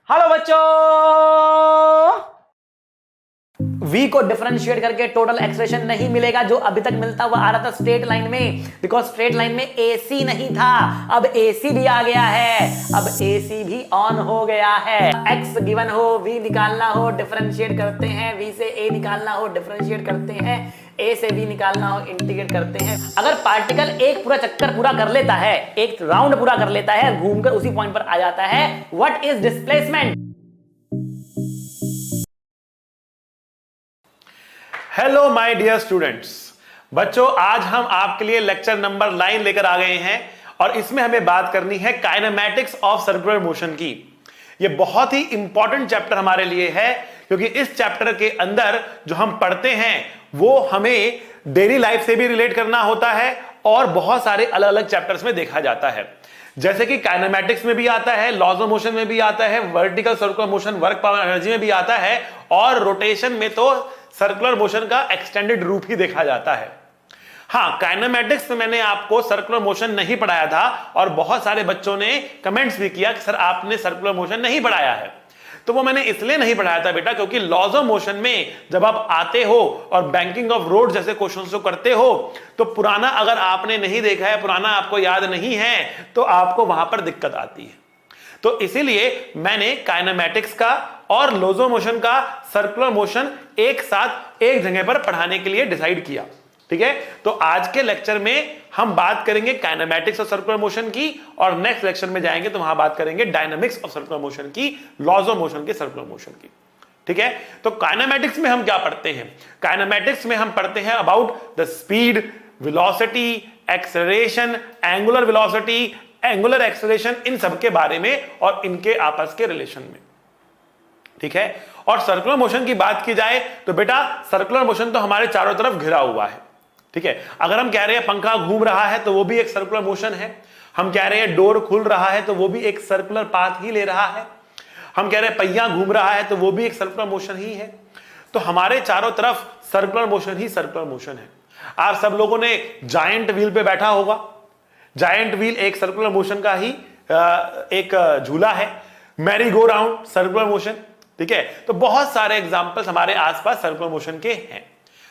Hello बच्चों, v को differentiate करके टोटल एक्सप्रेशन नहीं मिलेगा जो अभी तक मिलता हुआ आ रहा था स्ट्रेट लाइन में, बिकॉज स्ट्रेट लाइन में AC नहीं था, अब AC भी आ गया है, अब AC भी ऑन हो गया है। x गिवन हो, v निकालना हो, डिफरेंशिएट करते हैं, v से a निकालना हो, डिफरेंशिएट करते हैं, a से v निकालना हो, इंटीग्रेट करते हैं। अगर पार्टिकल एक पूरा चक्कर पूरा कर लेता है, एक राउंड पूरा कर लेता है, घूमकर उसी पॉइंट पर आ जाता है, what is displacement? Hello my dear students, बच्चों आज हम आपके लिए लेक्चर नंबर 9 लेकर आ गए हैं और इसमें हमें बात करनी है काइनेमैटिक्स ऑफ सर्कुलर मोशन की। यह बहुत ही इंपॉर्टेंट चैप्टर हमारे लिए है क्योंकि इस चैप्टर के अंदर जो हम पढ़ते हैं वो हमें डेली लाइफ से भी रिलेट करना होता है और बहुत सारे अलग अलग चैप्टर्स में देखा जाता है। जैसे कि काइनेमैटिक्स में भी आता है, लॉज ऑफ मोशन में भी आता है, vertical circular motion work power energy में भी आता है और रोटेशन में तो सर्कुलर मोशन का एक्सटेंडेड रूप ही देखा जाता है। हाँ, काइनेमैटिक्स में मैंने आपको सर्कुलर मोशन नहीं पढ़ाया था और बहुत सारे बच्चों ने कमेंट्स भी किया कि सर आपने सर्कुलर मोशन नहीं पढ़ाया है। तो वो मैंने इसलिए नहीं पढ़ाया था बेटा क्योंकि लॉज ऑफ मोशन में जब आप आते हो और बैंकिंग ऑफ रोड जैसे क्वेश्चंस को करते हो तो पुराना अगर आपने नहीं देखा है, पुराना आपको याद नहीं है, तो आपको वहां पर दिक्कत आती है। तो इसीलिए मैंने काइनेमैटिक्स का और लॉज ऑफ मोशन का सर्कुलर मोशन एक साथ एक जगह पर पढ़ाने के लिए डिसाइड किया। ठीक है, तो आज के लेक्चर में हम बात करेंगे काइनेमैटिक्स ऑफ सर्कुलर मोशन की और नेक्स्ट लेक्चर में जाएंगे तो वहां बात करेंगे डायनामिक्स ऑफ सर्कुलर मोशन की, लॉज ऑफ मोशन के सर्कुलर मोशन की। ठीक है, तो काइनेमैटिक्स में हम क्या पढ़ते हैं? काइनेमैटिक्स में हम पढ़ते हैं about the speed, velocity, acceleration, angular velocity, angular acceleration, इन सब के बारे में और इनके आपस के रिलेशन में। ठीक है, और सर्कुलर मोशन की बात की जाए तो बेटा सर्कुलर मोशन तो हमारे चारों तरफ घिरा हुआ है। ठीक है, अगर हम कह रहे हैं पंखा घूम रहा है तो वो भी एक सर्कुलर मोशन है, हम कह रहे हैं डोर खुल रहा है तो वो भी एक सर्कुलर पाथ ही ले रहा है, हम कह रहे हैं पहिया घूम रहा है तो वो भी एक सर्कुलर मोशन ही है। तो हमारे चारों तरफ सर्कुलर मोशन ही सर्कुलर मोशन है। आप सब लोगों ने जायंट व्हील पे बैठा होगा, जायंट व्हील एक सर्कुलर मोशन का ही एक झूला है, merry go round circular motion. ठीक है, तो बहुत सारे एग्जांपल्स हमारे आसपास सर्कुलर मोशन के हैं।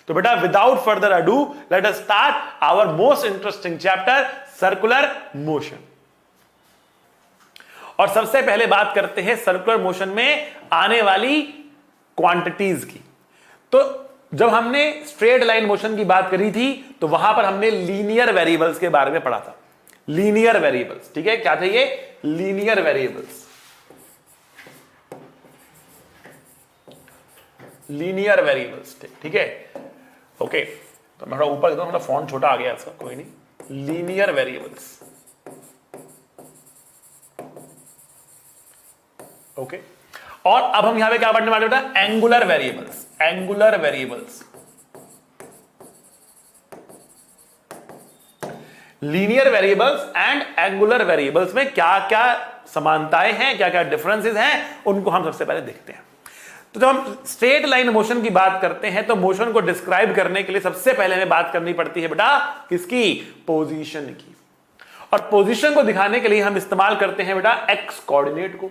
तो बेटा without further ado let us start our most interesting chapter circular motion. और सबसे पहले बात करते हैं सर्कुलर मोशन में आने वाली क्वांटिटीज की। तो जब हमने स्ट्रेट लाइन मोशन की बात करी थी तो वहां पर हमने लीनियर वेरिएबल्स के बारे में पढ़ा था। लीनियर वेरिएबल्स, ठीक है, क्या थे ये? Linear variables, linear variables. ठीक है, ओके, तो मैं थोड़ा ऊपर देखता हूं, थोड़ा फॉन्ट छोटा आ गया इसका, कोई नहीं। Linear variables, okay. और अब हम यहां पे क्या पढ़ने वाले बेटा? Angular variables, angular variables. Linear variables and angular variables में क्या क्या समानताएं हैं, क्या क्या डिफरेंसेस हैं, उनको हम सबसे पहले देखते हैं। तो जब हम स्ट्रेट लाइन मोशन की बात करते हैं तो मोशन को डिस्क्राइब करने के लिए सबसे पहले हमें बात करनी पड़ती है बेटा किसकी? पोजीशन की। और पोजीशन को दिखाने के लिए हम इस्तेमाल करते हैं बेटा एक्स कोऑर्डिनेट को।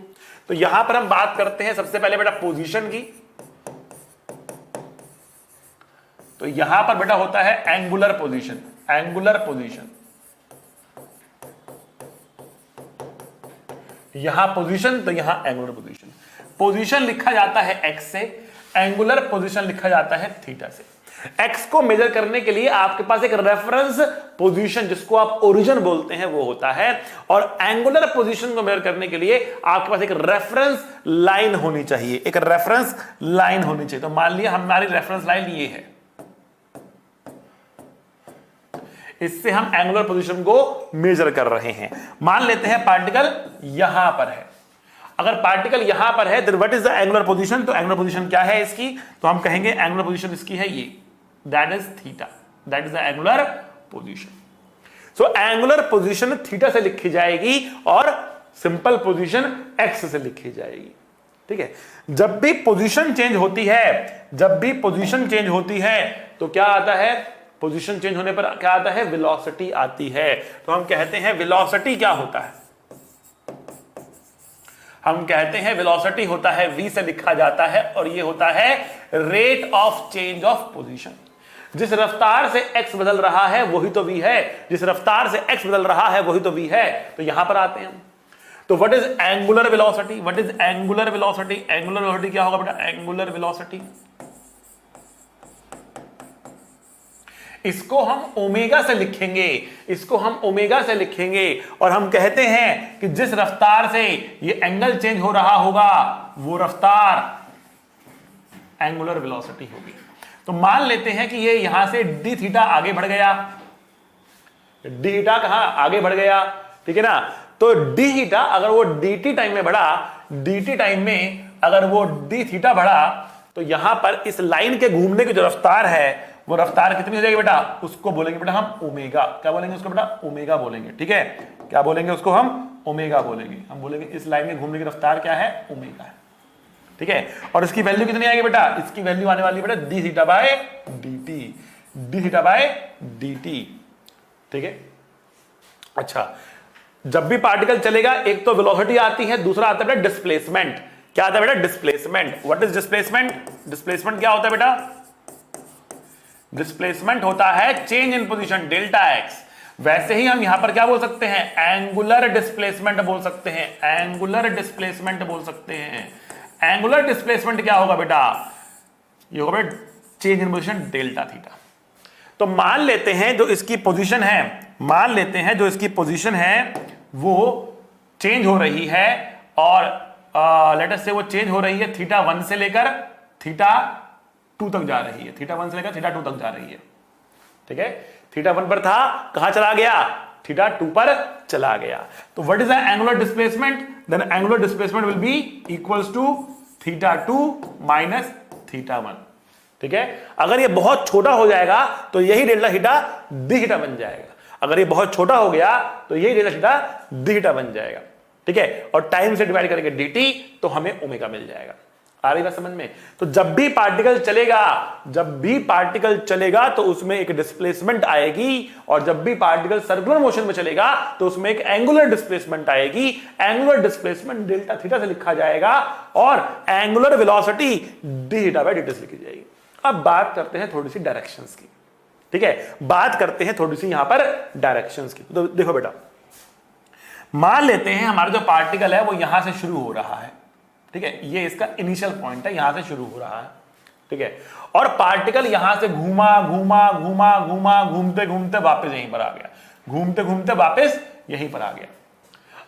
तो यहां पर हम बात करते हैं सबसे पहले बेटा पोजीशन की। तो यहां पर बेटा होता है एंगुलर पोजीशन, एंगुलर पोजीशन। यहां पोजीशन तो यहां एंगुलर पोजीशन। पोजीशन लिखा जाता है एक्स से, एंगुलर पोजीशन लिखा जाता है थीटा से। एक्स को मेजर करने के लिए आपके पास एक रेफरेंस पोजीशन जिसको आप ओरिजिन बोलते हैं वो होता है, और एंगुलर पोजीशन को मेजर करने के लिए आपके पास एक रेफरेंस लाइन होनी चाहिए, एक रेफरेंस लाइन होनी चाहिए। तो मान लिया हमारी रेफरेंस लाइन ये है, इससे हम एंगुलर पोजीशन को मेजर कर रहे हैं। मान लेते हैं पार्टिकल यहां पर है। अगर पार्टिकल यहां पर है then what is the angular position? तो एंगुलर पोजीशन क्या है इसकी? तो हम कहेंगे एंगुलर पोजीशन इसकी है ये, that is theta, that is the angular position. So angular position theta से लिखी जाएगी और सिंपल पोजीशन एक्स से लिखी जाएगी। ठीक है, जब भी पोजीशन चेंज होती है, जब भी पोजीशन चेंज होती है तो क्या आता है? पोजीशन चेंज होने पर क्या आता है? वेलोसिटी आती है। तो हम कहते हैं वेलोसिटी क्या होता है? हम कहते हैं वेलोसिटी होता है v से लिखा जाता है और ये होता है rate of change of position. जिस रफ्तार से x बदल रहा है वही तो v है, जिस रफ्तार से x बदल रहा है वही तो v है। तो यहां पर आते हैं हम, तो what is angular velocity? What is angular velocity? Angular velocity क्या होगा बेटा? एंगुलर वेलोसिटी, इसको हम ओमेगा से लिखेंगे, इसको हम ओमेगा से लिखेंगे और हम कहते हैं कि जिस रफ्तार से ये एंगल चेंज हो रहा होगा वो रफ्तार एंगुलर वेलोसिटी होगी। तो मान लेते हैं कि ये यहां से डी थीटा आगे बढ़ गया, डी थीटा कहां आगे बढ़ गया, ठीक है ना। तो डी थीटा अगर वो dt टाइम में बढ़ा, dt टाइम में अगर वो डी थीटा बढ़ा, तो यहां पर इस लाइन के घूमने की जो रफ्तार है वो रफ्तार कितनी हो जाएगी बेटा? उसको बोलेंगे बेटा हम ओमेगा। क्या बोलेंगे उसको बेटा? ओमेगा बोलेंगे, ठीक है। क्या बोलेंगे उसको? हम ओमेगा बोलेंगे। हम बोलेंगे इस लाइन में घूमने की रफ्तार क्या है? ओमेगा है, ठीक है। और इसकी वैल्यू कितनी आएगी बेटा? इसकी वैल्यू आने वाली बेटा D theta by dt, D theta by dt, ठीक है। अच्छा, जब भी पार्टिकल चलेगा एक तो वेलोसिटी आती है, दूसरा आता है बेटा डिस्प्लेसमेंट। क्या आता है बेटा? Displacement. What is displacement? Displacement क्या होता है बेटा? डिस्प्लेसमेंट होता है change in position delta x. वैसे ही हम यहां पर क्या बोल सकते हैं? एंगुलर डिस्प्लेसमेंट बोल सकते हैं, एंगुलर डिस्प्लेसमेंट बोल सकते हैं। एंगुलर डिस्प्लेसमेंट क्या होगा बेटा? ये होगा बेटा change in position delta theta. तो मान लेते हैं जो इसकी पोजीशन है, मान लेते हैं जो इसकी पोजीशन है वो चेंज हो रही है और लेट अस से वो चेंज हो रही है थीटा 1 से लेकर थीटा 2 तक जा रही है, थीटा 1 से लेकर थीटा 2 तक जा रही है, ठीक है। थीटा 1 पर था, कहां चला गया? थीटा 2 पर चला गया। तो what is the angular displacement? Then angular displacement will be equals to theta 2 minus theta 1, ठीक है। अगर ये बहुत छोटा हो जाएगा तो यही डेल्टा थीटा डी थीटा बन जाएगा। अगर ये बहुत छोटा हो गया तो यही डेल्टा थीटा डी थीटा बन जाएगा, ठीक है। और टाइम से डिवाइड करेंगे dt तो हमें ओमेगा मिल जाएगा। आ रही बात समझ में? तो जब भी पार्टिकल चलेगा, जब भी पार्टिकल चलेगा तो उसमें एक डिस्प्लेसमेंट आएगी और जब भी पार्टिकल सर्कुलर मोशन में चलेगा तो उसमें एक एंगुलर डिस्प्लेसमेंट आएगी। एंगुलर डिस्प्लेसमेंट डेल्टा थीटा से लिखा जाएगा और angular velocity D theta by dt से लिखी जाएगी। अब बात करते हैं थोड़ी सी डायरेक्शंस की, ठीक है। बात करते हैं थोड़ी सी यहां पर डायरेक्शंस की। तो देखो बेटा, मान लेते हैं हमारा जो पार्टिकल है वो यहां से शुरू हो रहा है, ठीक है। ये इसका इनिशियल पॉइंट है, यहां से शुरू हो रहा है, ठीक है। और पार्टिकल यहां से घूमा घूमा घूमा घूमा घूमते घूमते वापस यहीं पर आ गया, घूमते घूमते वापस यहीं पर आ गया।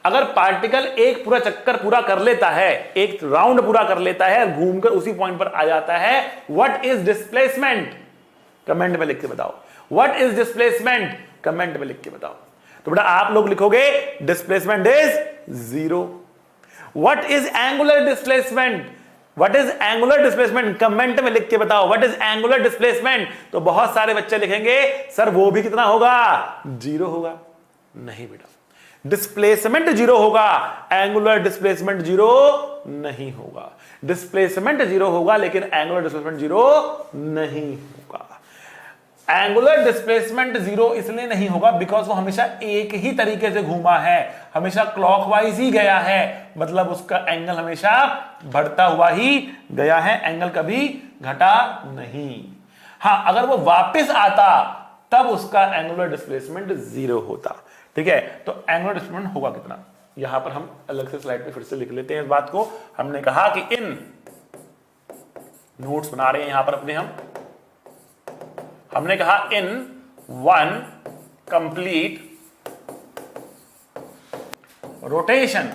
अगर पार्टिकल एक पूरा चक्कर पूरा कर लेता है, एक राउंड पूरा कर लेता है, घूमकर उसी पॉइंट पर आ जाता है, व्हाट इज डिस्प्लेसमेंट? कमेंट में लिख के बताओ। What is displacement? कमेंट में लिख के बताओ। तो बेटा आप लोग लिखोगे displacement is 0। What is angular displacement? What is angular displacement? Comment में लिख के बताओ व्हाट इज एंगुलर डिस्प्लेसमेंट। तो बहुत सारे बच्चे लिखेंगे सर वो भी कितना होगा? 0 होगा। नहीं बेटा, डिस्प्लेसमेंट 0 होगा, एंगुलर डिस्प्लेसमेंट 0 नहीं होगा। डिस्प्लेसमेंट 0 होगा लेकिन एंगुलर डिस्प्लेसमेंट 0 नहीं होगा। एंगुलर डिस्प्लेसमेंट 0 इसलिए नहीं होगा बिकॉज वो हमेशा एक ही तरीके से घूमा है, हमेशा क्लॉकवाइज ही गया है, मतलब उसका एंगल हमेशा बढ़ता हुआ ही गया है, एंगल कभी घटा नहीं। हां, अगर वो वापस आता तब उसका एंगुलर डिस्प्लेसमेंट 0 होता, ठीक है। तो एंगुलर डिस्प्लेसमेंट होगा कितना? यहां पर हम अलग से स्लाइड पे फिर से लिख लेते हैं इस बात को। हमने कहा कि इन नोट्स बना रहे हैं यहां पर अपने हमने कहा इन 1 कंप्लीट रोटेशन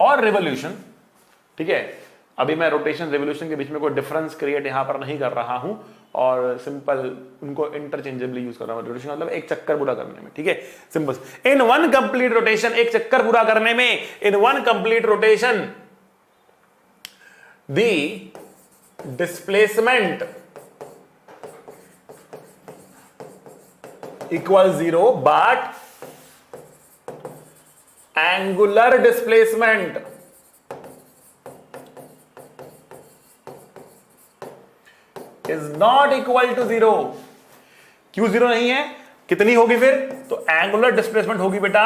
और रिवॉल्यूशन, ठीक है। अभी मैं रोटेशन रिवॉल्यूशन के बीच में कोई डिफरेंस क्रिएट यहां पर नहीं कर रहा हूं और सिंपल उनको इंटरचेंजेबली यूज कर रहा हूं। रोटेशन मतलब एक चक्कर पूरा करने में, ठीक है, सिंपल। इन 1 कंप्लीट रोटेशन, एक चक्कर पूरा करने में, इन 1 complete rotation the displacement equal 0 but angular displacement is not equal to 0। क्यों 0 नहीं है? कितनी होगी फिर? तो एंगुलर डिस्प्लेसमेंट होगी बेटा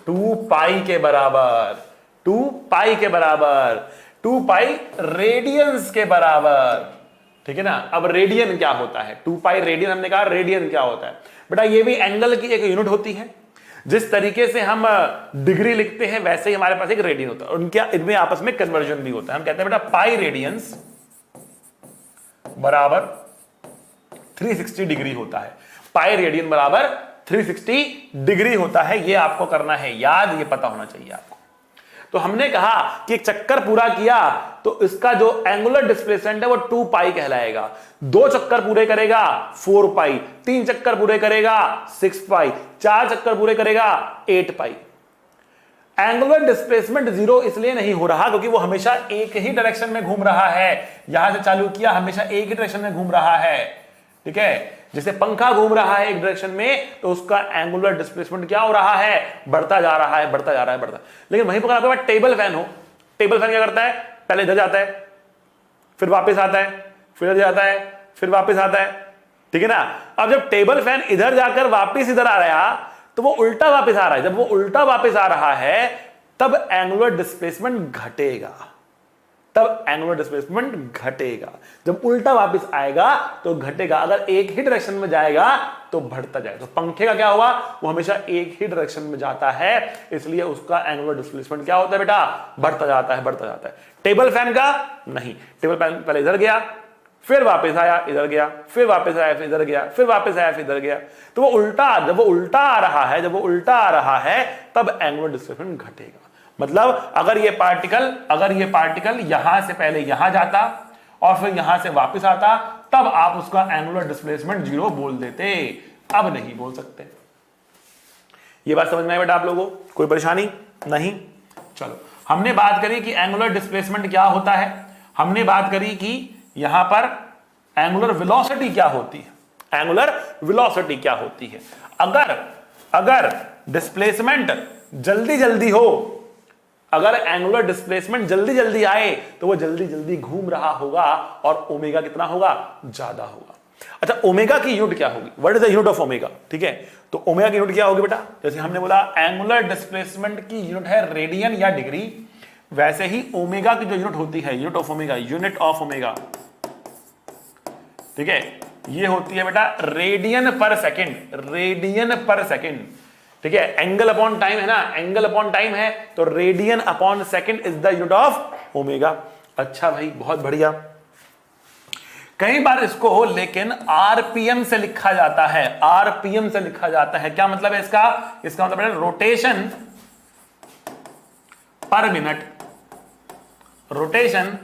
2 पाई के बराबर, 2 पाई के बराबर, 2 पाई रेडियंस के बराबर, ठीक है ना। अब रेडियन क्या होता है, 2 पाई रेडियन, हमने कहा रेडियन क्या होता है बेटा, ये भी एंगल की एक यूनिट होती है। जिस तरीके से हम डिग्री लिखते हैं वैसे ही हमारे पास एक रेडियन होता है, उनके इनमें आपस में कन्वर्जन भी होता है। हम कहते हैं बेटा पाई रेडियंस बराबर 360 डिग्री होता है, पाई रेडियन बराबर 360 डिग्री होता है। ये आपको करना है याद, ये पता होना चाहिए आपको। तो हमने कहा कि एक चक्कर पूरा किया तो इसका जो एंगुलर डिस्प्लेसमेंट है वो 2 पाई कहलाएगा। 2 चक्कर पूरे करेगा 4 पाई, 3 चक्कर पूरे करेगा 6 पाई, 4 चक्कर पूरे करेगा 8 पाई। एंगुलर डिस्प्लेसमेंट 0 इसलिए नहीं हो रहा क्योंकि वो हमेशा एक ही डायरेक्शन में घूम रहा है। यहां से चालू किया, हमेशा एक ही डायरेक्शन में घूम रहा है, ठीक है। जैसे पंखा घूम रहा है एक डायरेक्शन में तो उसका एंगुलर डिस्प्लेसमेंट क्या हो रहा है, बढ़ता जा रहा है, बढ़ता जा रहा है, बढ़ता। लेकिन वहीं पर आपके पास टेबल फैन हो, टेबल फैन क्या करता है, पहले इधर जाता है, फिर वापस आता है, फिर इधर जाता है, फिर वापस आता है, ठीक है ना। अब जब टेबल फैन इधर जाकर वापस इधर आ रहा तो वो उल्टा वापस आ रहा है। जब वो उल्टा वापस आ रहा है तब एंगुलर डिस्प्लेसमेंट घटेगा, तब एंगुलर डिस्प्लेसमेंट घटेगा। जब उल्टा वापस आएगा तो घटेगा, अगर एक ही डायरेक्शन में जाएगा तो बढ़ता जाएगा। तो पंखे का क्या हुआ, वो हमेशा एक ही डायरेक्शन में जाता है, इसलिए उसका एंगुलर डिस्प्लेसमेंट क्या होता है बेटा, बढ़ता जाता है, बढ़ता जाता है। टेबल फैन का नहीं, टेबल फैन पहले इधर गया, फिर वापस आया, इधर गया, फिर वापस आया, फिर इधर गया, फिर वापस आया, फिर इधर गया। तो वो उल्टा, जब वो उल्टा आ रहा है, जब वो उल्टा आ रहा है तब एंगुलर डिस्प्लेसमेंट घटेगा। मतलब अगर ये पार्टिकल यहां से पहले यहां जाता और फिर यहां से वापस आता तब आप उसका एंगुलर डिस्प्लेसमेंट 0 बोल देते, अब नहीं बोल सकते। ये बात समझ में आई बेटा आप लोगों को, कोई परेशानी नहीं। चलो, हमने बात करी कि एंगुलर डिस्प्लेसमेंट क्या होता है, हमने बात करी कि यहां पर एंगुलर वेलोसिटी क्या होती है, एंगुलर वेलोसिटी क्या होती है। अगर डिस्प्लेसमेंट जल्दी जल्दी हो, अगर एंगुलर डिस्प्लेसमेंट जल्दी जल्दी आए तो वो जल्दी जल्दी घूम रहा होगा और ओमेगा कितना होगा, ज्यादा होगा। अच्छा, ओमेगा की यूनिट क्या होगी, what is the unit of omega, ठीक है। तो ओमेगा की यूनिट क्या होगी बेटा, जैसे हमने बोला एंगुलर डिस्प्लेसमेंट की यूनिट है रेडियन या डिग्री, वैसे ही ओमेगा की जो यूनिट होती है, यूनिट ऑफ ओमेगा, ठीक है, ये होती है बेटा रेडियन पर सेकेंड, ठीक है। एंगल अपॉन टाइम है ना, एंगल अपॉन टाइम है तो radian upon second is the unit of omega. अच्छा भाई, बहुत बढ़िया। कई बार इसको हो लेकिन आरपीएम से लिखा जाता है, आरपीएम से लिखा जाता है। क्या मतलब है इसका मतलब है रोटेशन पर मिनट, रोटेशन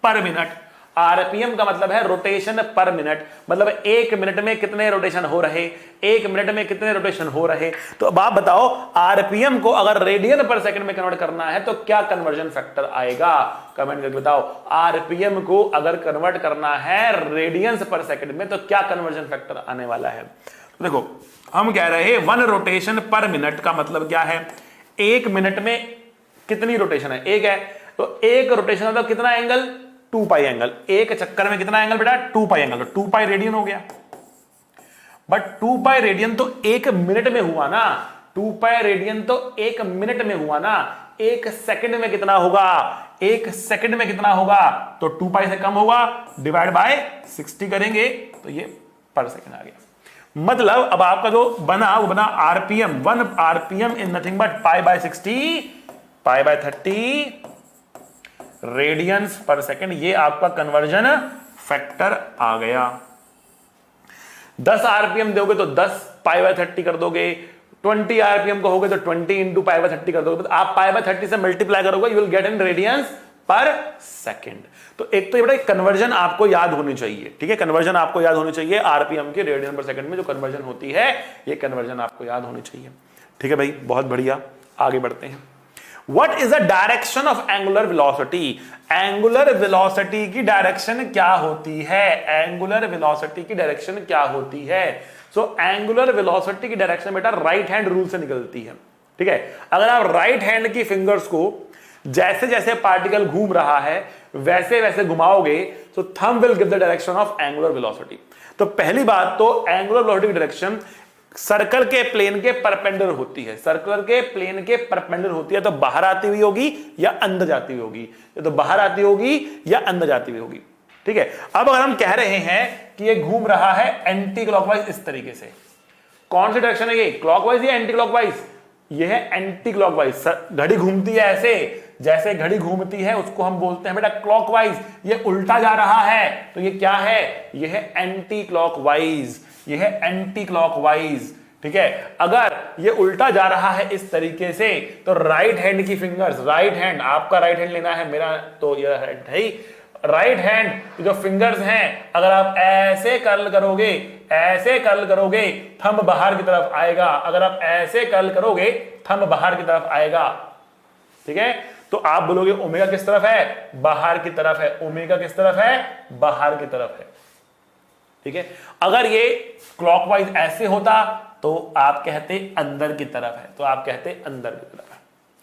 पर मिनट। आरपीएम का मतलब है रोटेशन पर मिनट, मतलब एक मिनट में कितने रोटेशन हो रहे, एक मिनट में कितने रोटेशन हो रहे। तो अब आप बताओ, आरपीएम को अगर रेडियन पर सेकंड में कन्वर्ट करना है तो क्या कन्वर्जन फैक्टर आएगा, कमेंट करके बताओ। आरपीएम को अगर कन्वर्ट करना है रेडियंस पर सेकंड में तो क्या कन्वर्जन फैक्टर आने वाला है। तो देखो, हम कह रहे हैं 1 रोटेशन पर मिनट का मतलब क्या है, एक मिनट में कितनी रोटेशन है, एक है, तो एक रोटेशन मतलब कितना एंगल, 2 पाई एंगल। एक चक्कर में कितना एंगल बेटा, 2 पाई एंगल, तो 2 पाई रेडियन हो गया। बट 2 पाई रेडियन तो एक मिनट में हुआ ना, 2 पाई रेडियन तो एक मिनट में हुआ ना, एक सेकंड में कितना होगा, एक सेकंड में कितना होगा, तो 2 पाई से कम होगा, डिवाइड बाय 60 करेंगे तो ये पर सेकंड आ गया। मतलब अब आपका जो बना वो बना RPM, 1 RPM is nothing but pi by 60, pi by 30 radiance per second. ये आपका कन्वर्जन फैक्टर आ गया। 10 आरपीएम दोगे तो 10 पाई बाय 30 कर दोगे, 20 आरपीएम कहोगे तो 20 इंटू पाई बाय 30 कर दोगे, तो आप पाई बाय 30 से मल्टीप्लाई करोगे, you will get in radiance per second. तो एक तो ये बेटा कन्वर्जन आपको याद होनी चाहिए, ठीक है, कन्वर्जन आपको याद होनी चाहिए। आरपीएम की रेडियन पर सेकंड में जो कन्वर्जन होती है, ये कन्वर्जन आपको याद होनी चाहिए, ठीक है भाई, बहुत बढ़िया। आगे बढ़ते हैं। What is the direction of angular velocity? Angular velocity की डायरेक्शन क्या होती है, एंगुलर वेलोसिटी की डायरेक्शन क्या होती है। सो एंगुलर वेलोसिटी की डायरेक्शन बेटा राइट हैंड रूल से निकलती है, ठीक है। अगर आप राइट हैंड की फिंगर्स को जैसे जैसे पार्टिकल घूम रहा है वैसे वैसे घुमाओगे तो thumb will give the direction of angular velocity. तो पहली बात तो एंगुलर वेलोसिटी की डायरेक्शन सर्कल के प्लेन के परपेंडिकुलर होती है, सर्कल के प्लेन के परपेंडिकुलर होती है, तो बाहर आती हुई होगी या अंदर जाती हुई होगी, या तो बाहर आती होगी या अंदर जाती हुई होगी। ठीक है, अब अगर हम कह रहे हैं कि ये घूम रहा है एंटी क्लॉकवाइज इस तरीके से, कौन सी डायरेक्शन है ये, क्लॉकवाइज या एंटी क्लॉकवाइज? ये है एंटी क्लॉकवाइज। घड़ी घूमती है ऐसे, जैसे घड़ी घूमती है उसको हम बोलते हैं बेटा क्लॉकवाइज, ये उल्टा जा रहा है तो ये क्या है, ये है एंटी क्लॉकवाइज, ये है एंटी क्लॉकवाइज। ठीक है, अगर ये उल्टा जा रहा है इस तरीके से तो राइट हैंड की फिंगर्स, राइट हैंड, आपका राइट हैंड लेना है, मेरा तो यह है ही राइट हैंड जो फिंगर्स हैं, अगर आप ऐसे कर्ल करोगे, ऐसे कर्ल करोगे, थंब बाहर की तरफ आएगा, अगर आप ऐसे कर्ल करोगे थंब बाहर की तरफ आएगा। ठीक है, तो आप बोलोगे ओमेगा किस तरफ है, बाहर की तरफ है, ओमेगा किस तरफ है, बाहर की तरफ है। ठीक है, अगर ये क्लॉकवाइज ऐसे होता तो आप कहते अंदर की तरफ है, तो आप कहते अंदर की तरफ है।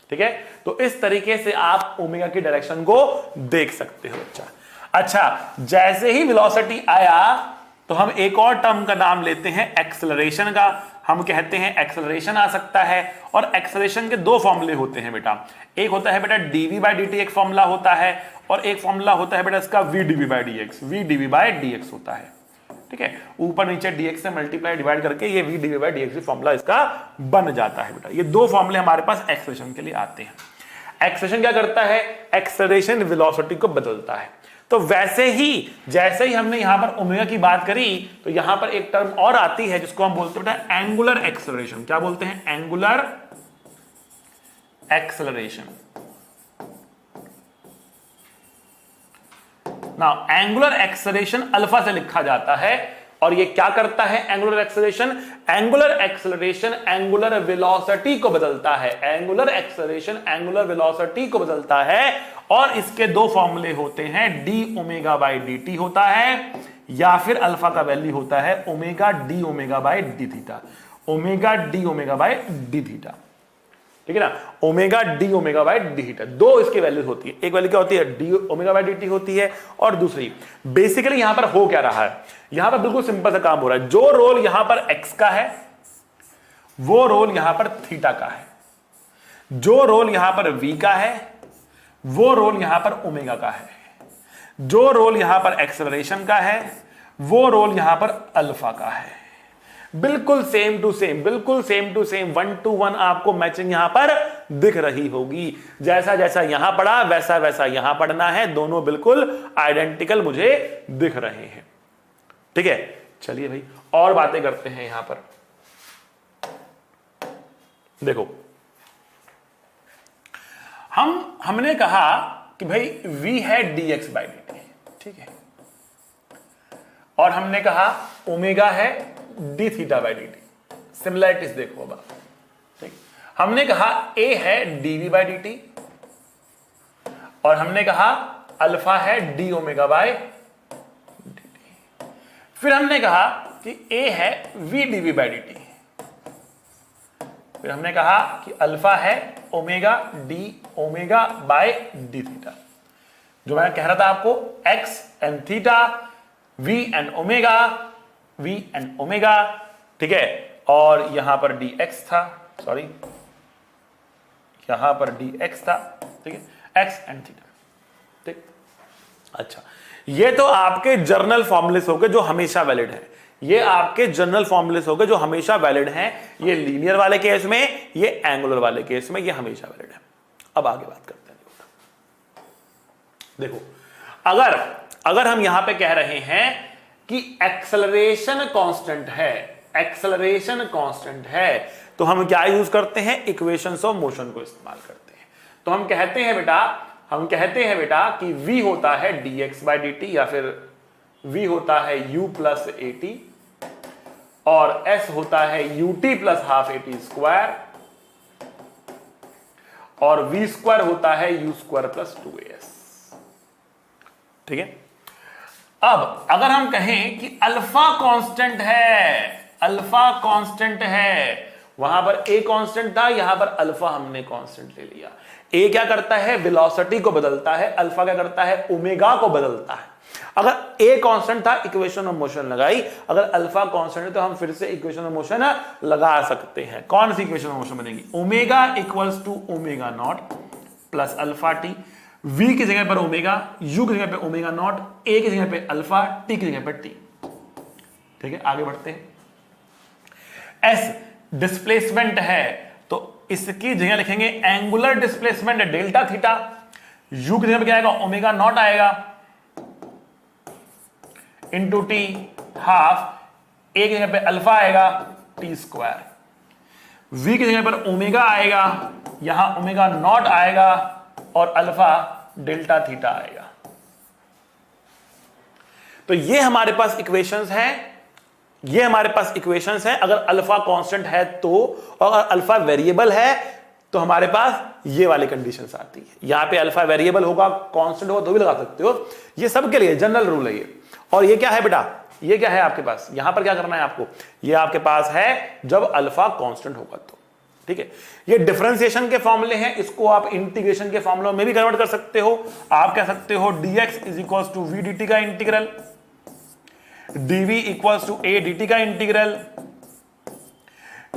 ठीक है, तो इस तरीके से आप ओमेगा की डायरेक्शन को देख सकते हो बच्चा। अच्छा, जैसे ही वेलोसिटी आया तो हम एक और टर्म का नाम लेते हैं एक्सेलरेशन का। हम कहते हैं एक्सेलरेशन आ सकता है, और एक्सेलरेशन के दो फॉर्मूले होते हैं बेटा, एक होता है बेटा dv बाई dt एक फॉर्मूला होता है, और एक फॉर्मूला होता है बेटा इसका v dv by dx, v dv by dx होता है। ठीक है, ऊपर नीचे dx से मल्टीप्लाई डिवाइड करके ये v dv by dx formula इसका बन जाता है बेटा। ये दो फॉर्मूले हमारे पास एक्सेलरेशन के लिए आते हैं। एक्सेलरेशन क्या करता है, एक्सेलरेशन वेलोसिटी को बदलता है। तो वैसे ही जैसे ही हमने यहां पर ओमेगा की बात करी, तो यहां पर एक टर्म और आती है जिसको हम बोलते हैं बेटा एंगुलर एक्सेलरेशन। क्या बोलते हैं, angular acceleration. Now angular acceleration alpha से लिखा जाता है, और ये क्या करता है angular acceleration, angular acceleration angular velocity को बदलता है, एंगुलर एक्सेलरेशन एंगुलर वेलोसिटी को बदलता है। और इसके दो फॉर्मूले होते हैं, D omega by D T होता है, या फिर अल्फा का वैल्यू होता है omega d omega by D theta, omega d omega by D theta. ठीक है ना, omega d omega by D theta, दो इसकी वैल्यूज होती है। एक वैल्यू क्या होती है, D omega by D T होती है, और दूसरी बेसिकली यहां पर हो क्या रहा है, यहां पर बिल्कुल सिंपल सा काम हो रहा है। जो रोल यहां पर एक्स का है वो रोल यहां पर थीटा का है, जो रोल यहां पर वी का है वो रोल यहां पर ओमेगा का है, जो रोल यहां पर एक्सेलरेशन का है वो रोल यहां पर अल्फा का है। बिल्कुल सेम टू सेम, बिल्कुल सेम टू सेम, 1 to 1 आपको मैचिंग यहां पर दिख रही होगी। जैसा जैसा यहां पड़ा वैसा वैसा यहां पढ़ना है, दोनों बिल्कुल आइडेंटिकल मुझे दिख रहे हैं। ठीक है, चलिए भाई और बातें करते हैं। यहां पर देखो, हमने कहा कि भाई v है dx बाई dt, ठीक है, और हमने कहा ओमेगा है D theta by D T. Similarities देखो अब, ठीक, हमने कहा a है dv बाई dt, और हमने कहा अल्फा है डी ओमेगा बाई dt। फिर हमने कहा कि a है v dv बाई dt, फिर हमने कहा कि अल्फा है omega d omega by d theta. जो मैं कह रहा था आपको, X and theta, V and omega, V and omega, ठीक है, और यहां पर डी एक्स था, सॉरी यहां पर डी एक्स था, ठीक है, एक्स एंड थीटा। ठीक, अच्छा, ये तो आपके जर्नल फॉर्मूलेस हो गए जो हमेशा वैलिड है, ये आपके जनरल फॉर्मूलेस हो गए जो हमेशा वैलिड हैं। ये लीनियर वाले केस में, ये एंगुलर वाले केस में, ये हमेशा वैलिड है। अब आगे बात करते हैं। देखो, अगर हम यहां पे कह रहे हैं कि एक्सेलरेशन कांस्टेंट है, एक्सेलरेशन कांस्टेंट है, तो हम क्या यूज करते हैं, इक्वेशंस ऑफ मोशन को इस्तेमाल करते हैं। तो हम कहते हैं बेटा कि v होता है dx बाई dt, या फिर v होता है u प्लस ए टी, और s होता है ut plus half A T square, और v स्क्वायर होता है u स्क्वायर प्लस 2as। ठीक है, अब अगर हम कहें कि अल्फा कांस्टेंट है, अल्फा कांस्टेंट है, वहां पर ए कांस्टेंट था, यहां पर अल्फा हमने कांस्टेंट ले लिया। ए क्या करता है, वेलोसिटी को बदलता है, अल्फा क्या करता है, ओमेगा को बदलता है। अगर ए कांस्टेंट था, इक्वेशन ऑफ मोशन लगाई, अगर अल्फा कांस्टेंट है तो हम फिर से इक्वेशन ऑफ मोशन लगा सकते हैं। कौन सी इक्वेशन ऑफ मोशन बनेगी, omega equals to omega naught plus alpha t, v की जगह पर ओमेगा, u की जगह पे ओमेगा नॉट, a की जगह पे अल्फा, t की जगह पर t। ठीक है, आगे बढ़ते हैं। s डिस्प्लेसमेंट है तो इसकी जगह लिखेंगे angular displacement delta theta, u की जगह पे क्या आएगा, ओमेगा नॉट आएगा इंटू टी हाफ, a की जगह पे अल्फा आएगा टी स्क्वायर, v की जगह पर ओमेगा आएगा, यहां ओमेगा नॉट आएगा और अल्फा डेल्टा थीटा आएगा। तो ये हमारे पास इक्वेशंस हैं, ये हमारे पास इक्वेशंस हैं। अगर अल्फा कांस्टेंट है तो, और अगर अल्फा वेरिएबल है तो हमारे पास ये वाली कंडीशंस आती है। यहां पे अल्फा वेरिएबल होगा, कांस्टेंट होगा तो भी लगा सकते हो, ये सबके लिए जनरल रूल है ये। और ये क्या है बेटा, ये क्या है आपके पास, यहां पर क्या करना है आपको, ये आपके पास है जब अल्फा कांस्टेंट होगा तो। ठीक है, ये डिफरेंशिएशन के फॉर्मूले हैं, इसको आप इंटीग्रेशन के फॉर्मूलों में भी कन्वर्ट कर सकते हो। आप कह सकते हो dx is equals to v dt का integral, dv equals to a dt का integral,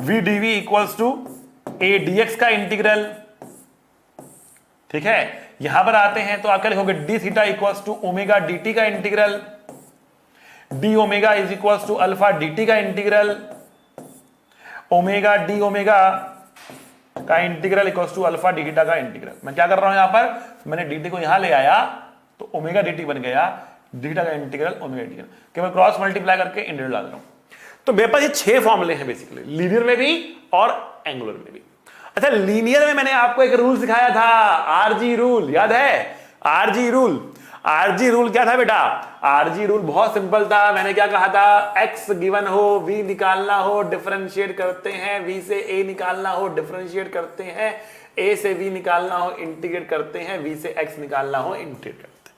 v dv equals to a dx का इंटीग्रल। ठीक है, यहां पर आते हैं तो आप क्या लिखोगे, d theta equals to omega dt का integral, d omega is equals to alpha dt का इंटीग्रल, ओमेगा d ओमेगा का integral equals to alpha d theta का इंटीग्रल। मैं क्या कर रहा हूं यहां पर, मैंने dt को यहां ले आया तो ओमेगा dt बन गया, डी थीटा का इंटीग्रल ओमेगा dt, केवल क्रॉस मल्टीप्लाई करके इंटीग्रल डाल रहा हूं। तो मेरे पास ये 6 फॉर्मूले हैं बेसिकली, लीनियर में भी और एंगुलर में भी। अच्छा, लीनियर में मैंने आपको एक रूल सिखाया था, आरजी रूल, याद है आरजी रूल। आरजी रूल क्या था बेटा, आरजी रूल बहुत सिंपल था। मैंने क्या कहा था, x गिवन हो, v निकालना हो, डिफरेंशिएट करते हैं, v से a निकालना हो, डिफरेंशिएट करते हैं, a से v निकालना हो, इंटीग्रेट करते हैं, v से x निकालना हो, इंटीग्रेट करते हैं।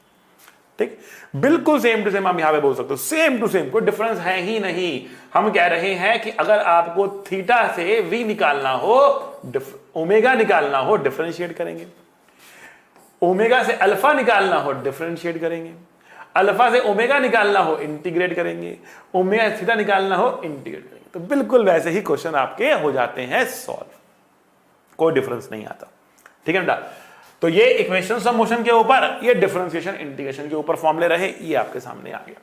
ठीक, बिल्कुल सेम टू सेम हम यहां पे बोल सकते हो, सेम टू सेम, कोई डिफरेंस है ही नहीं। हम कह रहे हैं कि अगर आपको थीटा से v निकालना हो, ओमेगा निकालना हो, डिफरेंशिएट करेंगे, ओमेगा से अल्फा निकालना हो, डिफरेंशिएट करेंगे, अल्फा से ओमेगा निकालना हो, इंटीग्रेट करेंगे, ओमेगा से थीटा निकालना हो, इंटीग्रेट करेंगे। तो बिल्कुल वैसे ही क्वेश्चन आपके हो जाते हैं सॉल्व, कोई डिफरेंस नहीं आता। ठीक है बेटा, तो ये इक्वेशंस ऑफ मोशन के ऊपर, ये डिफरेंशिएशन इंटीग्रेशन के ऊपर फॉर्मूले रहे, ये आपके सामने आ गया।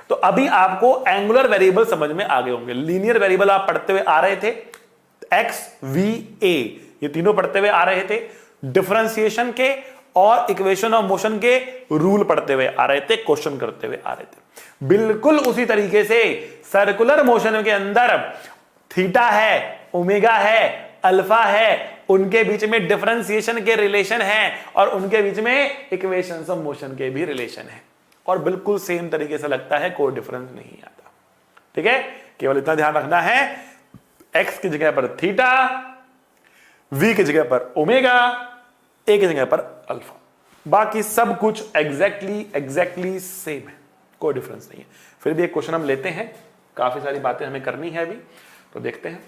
तो अभी आपको एंगुलर वेरिएबल समझ में आ गए होंगे। लीनियर वेरिएबल आप पढ़ते हुए आ रहे थे, एक्स वी ए, ये तीनों पढ़ते हुए आ रहे थे। डिफरेंशिएशन के और इक्वेशन ऑफ मोशन के रूल पढ़ते हुए आ रहे थे, क्वेश्चन करते हुए आ रहे थे। बिल्कुल उसी तरीके से सर्कुलर मोशन के अंदर थीटा है, ओमेगा है, अल्फा है, उनके बीच में डिफरेंशिएशन के रिलेशन है और उनके बीच में इक्वेशंस ऑफ मोशन के भी रिलेशन है, और बिल्कुल सेम तरीके से लगता है, कोई डिफरेंस नहीं आता। ठीक है, केवल इतना ध्यान रखना है, एक्स की जगह पर थीटा, वी की जगह पर ओमेगा, ए की जगह पर अल्फा, बाकी सब कुछ एग्जैक्टली सेम है, कोई डिफरेंस नहीं है। फिर भी एक क्वेश्चन हम लेते हैं, काफी सारी बातें हमें करनी है अभी, तो देखते हैं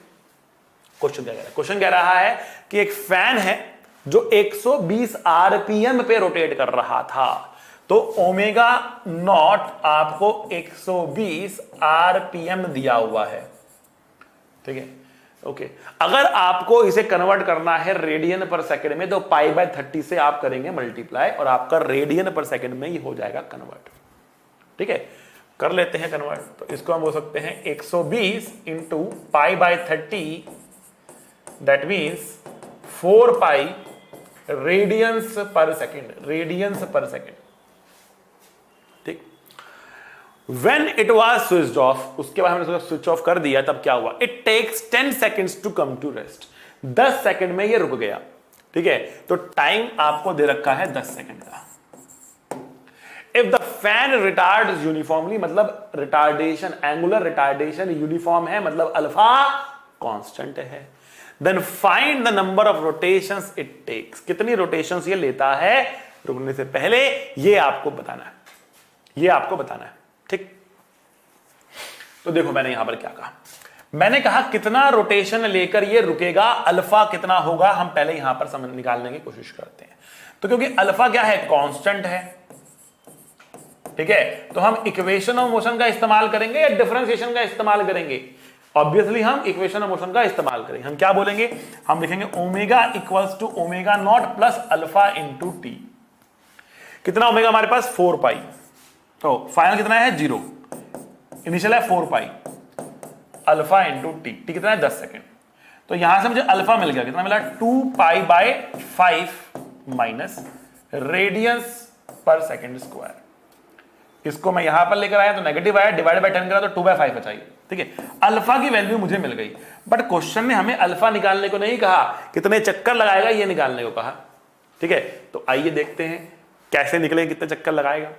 क्वेश्चन क्या कह रहा है। क्वेश्चन कह रहा है कि एक फैन है जो 120 आरपीएम पे रोटेट कर रहा था, तो ओमेगा नॉट आपको 120 आरपीएम दिया हुआ है। ठीक है, ओके। अगर आपको इसे कन्वर्ट करना है रेडियन पर सेकंड में, तो π/30 से आप करेंगे मल्टीप्लाई और आपका रेडियन पर सेकंड में ही हो जाएगा कन्वर्ट। ठीक है, कर लेते हैं कन्वर्ट। तो इसको हम बोल सकते हैं 120 into π/30, that means 4 pi radians per second, radians per second. ठीक, When it was switched off, उसके बाद हमने स्विच ऑफ कर दिया, तब क्या हुआ, it takes 10 seconds to come to rest, 10 second में ये रुक गया। ठीक है, तो टाइम आपको दे रखा है 10 सेकंड का। If the fan retards uniformly, मतलब रिटार्डेशन, एंगुलर रिटार्डेशन यूनिफॉर्म है, मतलब अल्फा कांस्टेंट है, then find the number of rotations it takes, कितनी रोटेशंस ये लेता है रुकने से पहले, ये आपको बताना है, ये आपको बताना है। ठीक, तो देखो मैंने यहां पर क्या कहा, मैंने कहा कितना रोटेशन लेकर ये रुकेगा, अल्फा कितना होगा, हम पहले यहां पर समझ निकालने की कोशिश करते हैं। तो क्योंकि अल्फा क्या है, कांस्टेंट है, ठीक है, तो हम इक्वेशन ऑफ मोशन का इस्तेमाल करेंगे या डिफरेंशिएशन का इस्तेमाल करेंगे? ऑब्वियसली हम इक्वेशन ऑफ मोशन का इस्तेमाल करेंगे। हम क्या बोलेंगे, हम लिखेंगे omega equals to omega naught plus alpha into t. कितना ओमेगा हमारे पास, 4 पाई, तो फाइनल कितना है 0, इनिशियल है 4 pi alpha into T, T कितना है 10 सेकेंड। तो यहां से मुझे अल्फा मिल गया, कितना मिला 2 पाई बाय 5 माइनस रेडियंस पर सेकेंड स्क्वायर। इसको मैं यहां पर लेकर आया तो नेगेटिव आया, डिवाइड बाय 10 करा तो 2/5 बचा, ठीक है। अल्फा की वैल्यू मुझे मिल गई, बट क्वेश्चन ने हमें अल्फा निकालने को नहीं कहा, कितने चक्कर लगाएगा ये निकालने को कहा, ठीक है। तो आइए देखते हैं कैसे निकलेगा, कितने चक्कर लगाएगा।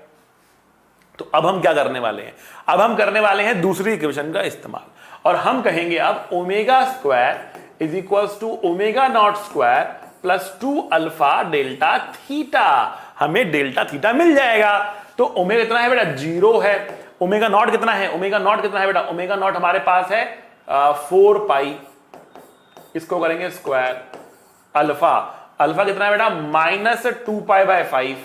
तो अब हम क्या करने वाले हैं, अब हम करने वाले हैं दूसरी इक्वेशन का इस्तेमाल, और हम कहेंगे अब omega square is equals to omega naught square plus 2 alpha delta theta. हमें डेल्टा थीटा मिल जाएगा। तो ओमेगा कितना है बेटा, 0 है। ओमेगा नॉट कितना है, ओमेगा नॉट कितना है बेटा, ओमेगा नॉट हमारे पास है 4 पाई, इसको करेंगे स्क्वायर, अल्फा, अल्फा कितना है बेटा माइनस 2 पाई बाय 5,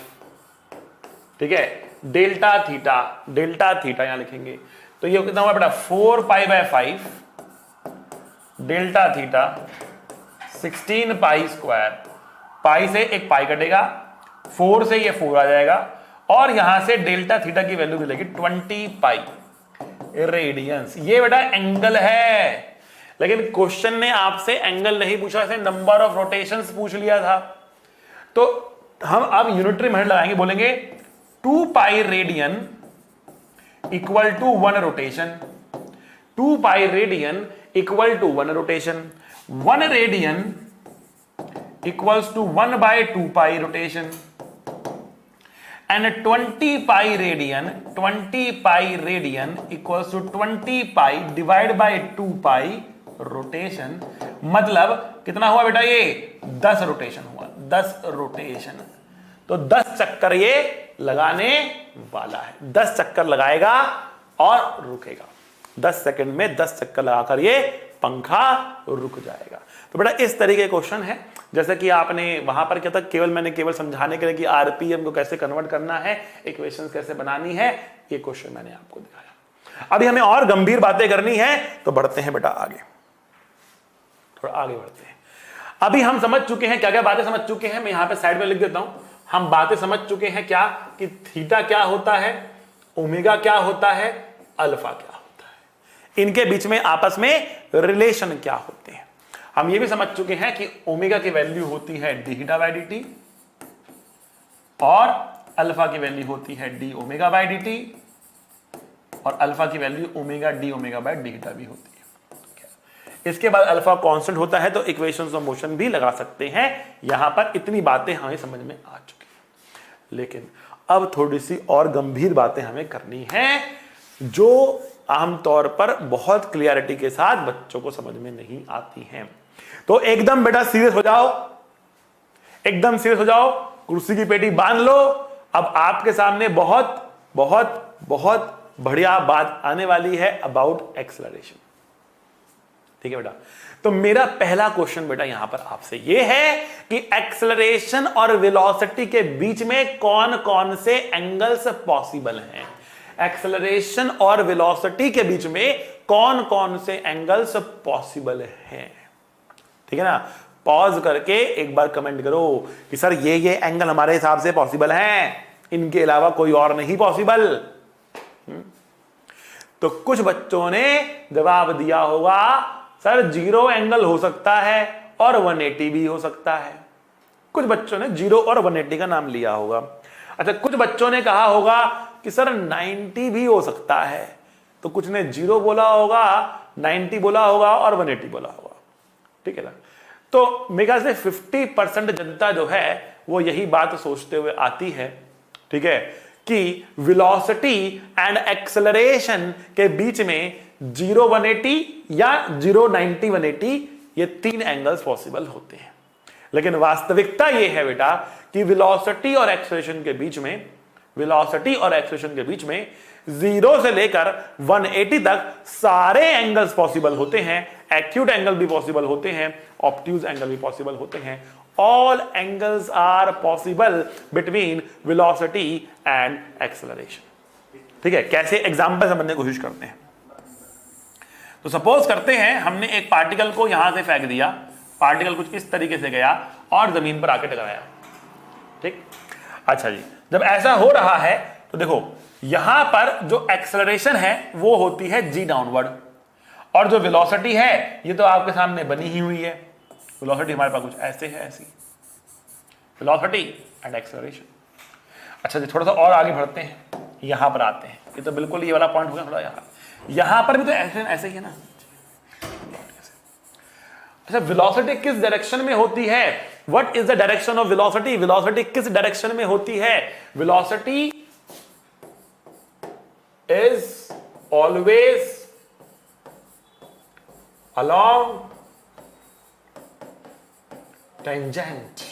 ठीक है, डेल्टा थीटा, डेल्टा थीटा यहां लिखेंगे, तो ये कितना हुआ बेटा 4 pi by 5 delta theta 16 pi square, pi से एक पाई कटेगा, 4 से ये 4 आ जाएगा, और यहां से डेल्टा थीटा की वैल्यू मिलेगी 20 पाई रेडियंस। ये बेटा एंगल है, लेकिन क्वेश्चन ने आपसे एंगल नहीं पूछा, इसे नंबर ऑफ रोटेशंस पूछ लिया था। तो हम अब यूनिटरी मेथड लगाएंगे, बोलेंगे 2 pi radian equal to 1 rotation, 2 pi radian equal to 1 rotation, 1 radian equals to 1 by 2 pi rotation, and 20 pi radian equals to 20 pi divided by 2 pi rotation। मतलब कितना हुआ बेटा, ये 10 रोटेशन हुआ, 10 रोटेशन। तो 10 चक्कर ये लगाने वाला है, 10 चक्कर लगाएगा और रुकेगा, 10 सेकंड में 10 चक्कर लगाकर ये पंखा रुक जाएगा। तो बेटा इस तरीके के क्वेश्चन है, जैसे कि आपने वहां पर क्या था, मैंने केवल समझाने के लिए कि आरपीएम को कैसे कन्वर्ट करना है, इक्वेशंस कैसे बनानी है, ये क्वेश्चन मैंने आपको दिखाया। अभी हमें और गंभीर बातें करनी है, तो बढ़ते हैं बेटा आगे, थोड़ा आगे बढ़ते हैं। अभी हम समझ चुके हैं, क्या क्या बातें समझ चुके हैं, मैं यहां पे साइड में लिख देता हूं। हम बातें समझ चुके हैं क्या, कि थीटा क्या होता है, ओमेगा क्या होता है, अल्फा क्या होता है, इनके बीच में आपस में रिलेशन क्या होते हैं। हम ये भी समझ चुके हैं कि ओमेगा की वैल्यू होती है D theta by D T, और अल्फा की वैल्यू होती है D omega by D T, और अल्फा की value omega d omega by d theta भी होती है। इसके बाद अल्फा कांस्टेंट होता है, तो इक्वेशंस ऑफ मोशन भी लगा सकते हैं। यहां पर इतनी बातें हमें समझ में आ चुकी हैं, लेकिन अब थोड़ी सी और गंभीर बातें हमें करनी है, जो आमतौर पर बहुत क्लियरिटी के साथ बच्चों को समझ में नहीं आती हैं। तो एकदम बेटा सीरियस हो जाओ, एकदम सीरियस हो जाओ, कुर्सी की पेटी बांध लो। अब आपके सामने बहुत बहुत बहुत बढ़िया बात आने वाली है अबाउट एक्सेलरेशन, ठीक है बेटा। तो मेरा पहला क्वेश्चन बेटा यहां पर आपसे यह है कि एक्सेलरेशन और वेलोसिटी के बीच में कौन कौन से एंगल्स पॉसिबल हैं। एक्सेलरेशन और वेलोसिटी के बीच में कौन कौन से एंगल्स पॉसिबल हैं, ठीक है ना। पॉज करके एक बार कमेंट करो कि सर ये एंगल हमारे हिसाब से पॉसिबल हैं, इनके अलावा कोई और नहीं पॉसिबल। तो कुछ बच्चों ने जवाब दिया होगा सर 0 एंगल हो सकता है और 180 भी हो सकता है। कुछ बच्चों ने 0 और 180 का नाम लिया होगा। अच्छा, कुछ बच्चों ने कहा होगा कि सर 90 भी हो सकता है, तो कुछ ने 0 बोला होगा, 90 बोला होगा और 180 बोला होगा, ठीक है ना। तो मेरे ख्याल से 50% जनता जो है वो यही बात सोचते हुए आती है, ठीक है, कि वेलोसिटी एंड एक्सेलरेशन के बीच में 0 180 या 0 90 180 ये 3 एंगल्स पॉसिबल होते हैं। लेकिन वास्तविकता ये है बेटा कि वेलोसिटी और एक्सेलरेशन के बीच में 0 से लेकर 180 तक सारे एंगल्स पॉसिबल होते हैं। एक्यूट एंगल भी पॉसिबल होते हैं, ऑब्ट्यूज एंगल भी पॉसिबल होते हैं। All angles are possible between velocity and acceleration. ठीक है, कैसे एग्जांपल समझने की कोशिश करते हैं। तो सपोज करते हैं हमने एक पार्टिकल को यहां से फेंक दिया, पार्टिकल कुछ इस तरीके से गया और जमीन पर आके टकराया। ठीक, अच्छा जी, जब ऐसा हो रहा है तो देखो यहां पर जो एक्सेलरेशन है वो होती है जी डाउनवर्ड, और जो वेलोसिटी है ये तो आपके सामने बनी ही हुई है। वेलोसिटी हमारे पास कुछ ऐसे है, ऐसी वेलोसिटी एंड एक्सेलरेशन। अच्छा जी, थोड़ा सा और आगे बढ़ते हैं, यहां पर आते हैं। ये तो बिल्कुल ये वाला पॉइंट हो गया, थोड़ा यहां पर भी तो ऐसे ही है ना। अच्छा, वेलोसिटी किस डायरेक्शन में होती है? What is the direction of velocity? Velocity किस डायरेक्शन में होती है? Velocity is always along tangent.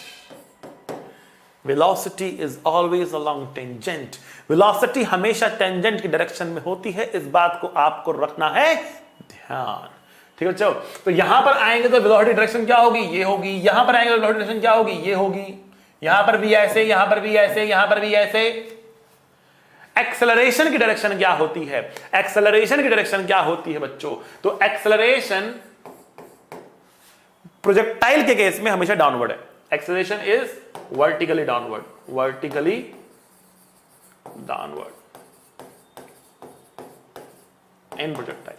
Velocity is always along tangent. Velocity हमेशा टेंजेंट की डायरेक्शन में होती है, इस बात को आपको रखना है ध्यान। ठीक है, चलो तो यहां पर आएंगे तो वेलोसिटी डायरेक्शन क्या होगी? ये होगी। यहां पर आएंगे तो वेलोसिटी डायरेक्शन क्या होगी? ये होगी। यहां पर भी ऐसे, यहां पर भी ऐसे, यहां पर भी ऐसे। एक्सेलरेशन की डायरेक्शन क्या होती है? एक्सेलरेशन की डायरेक्शन क्या होती है बच्चों? तो एक्सेलरेशन प्रोजेक्टाइल के केस में हमेशा डाउनवर्ड है। Acceleration is vertically downward, vertically downward in projectile.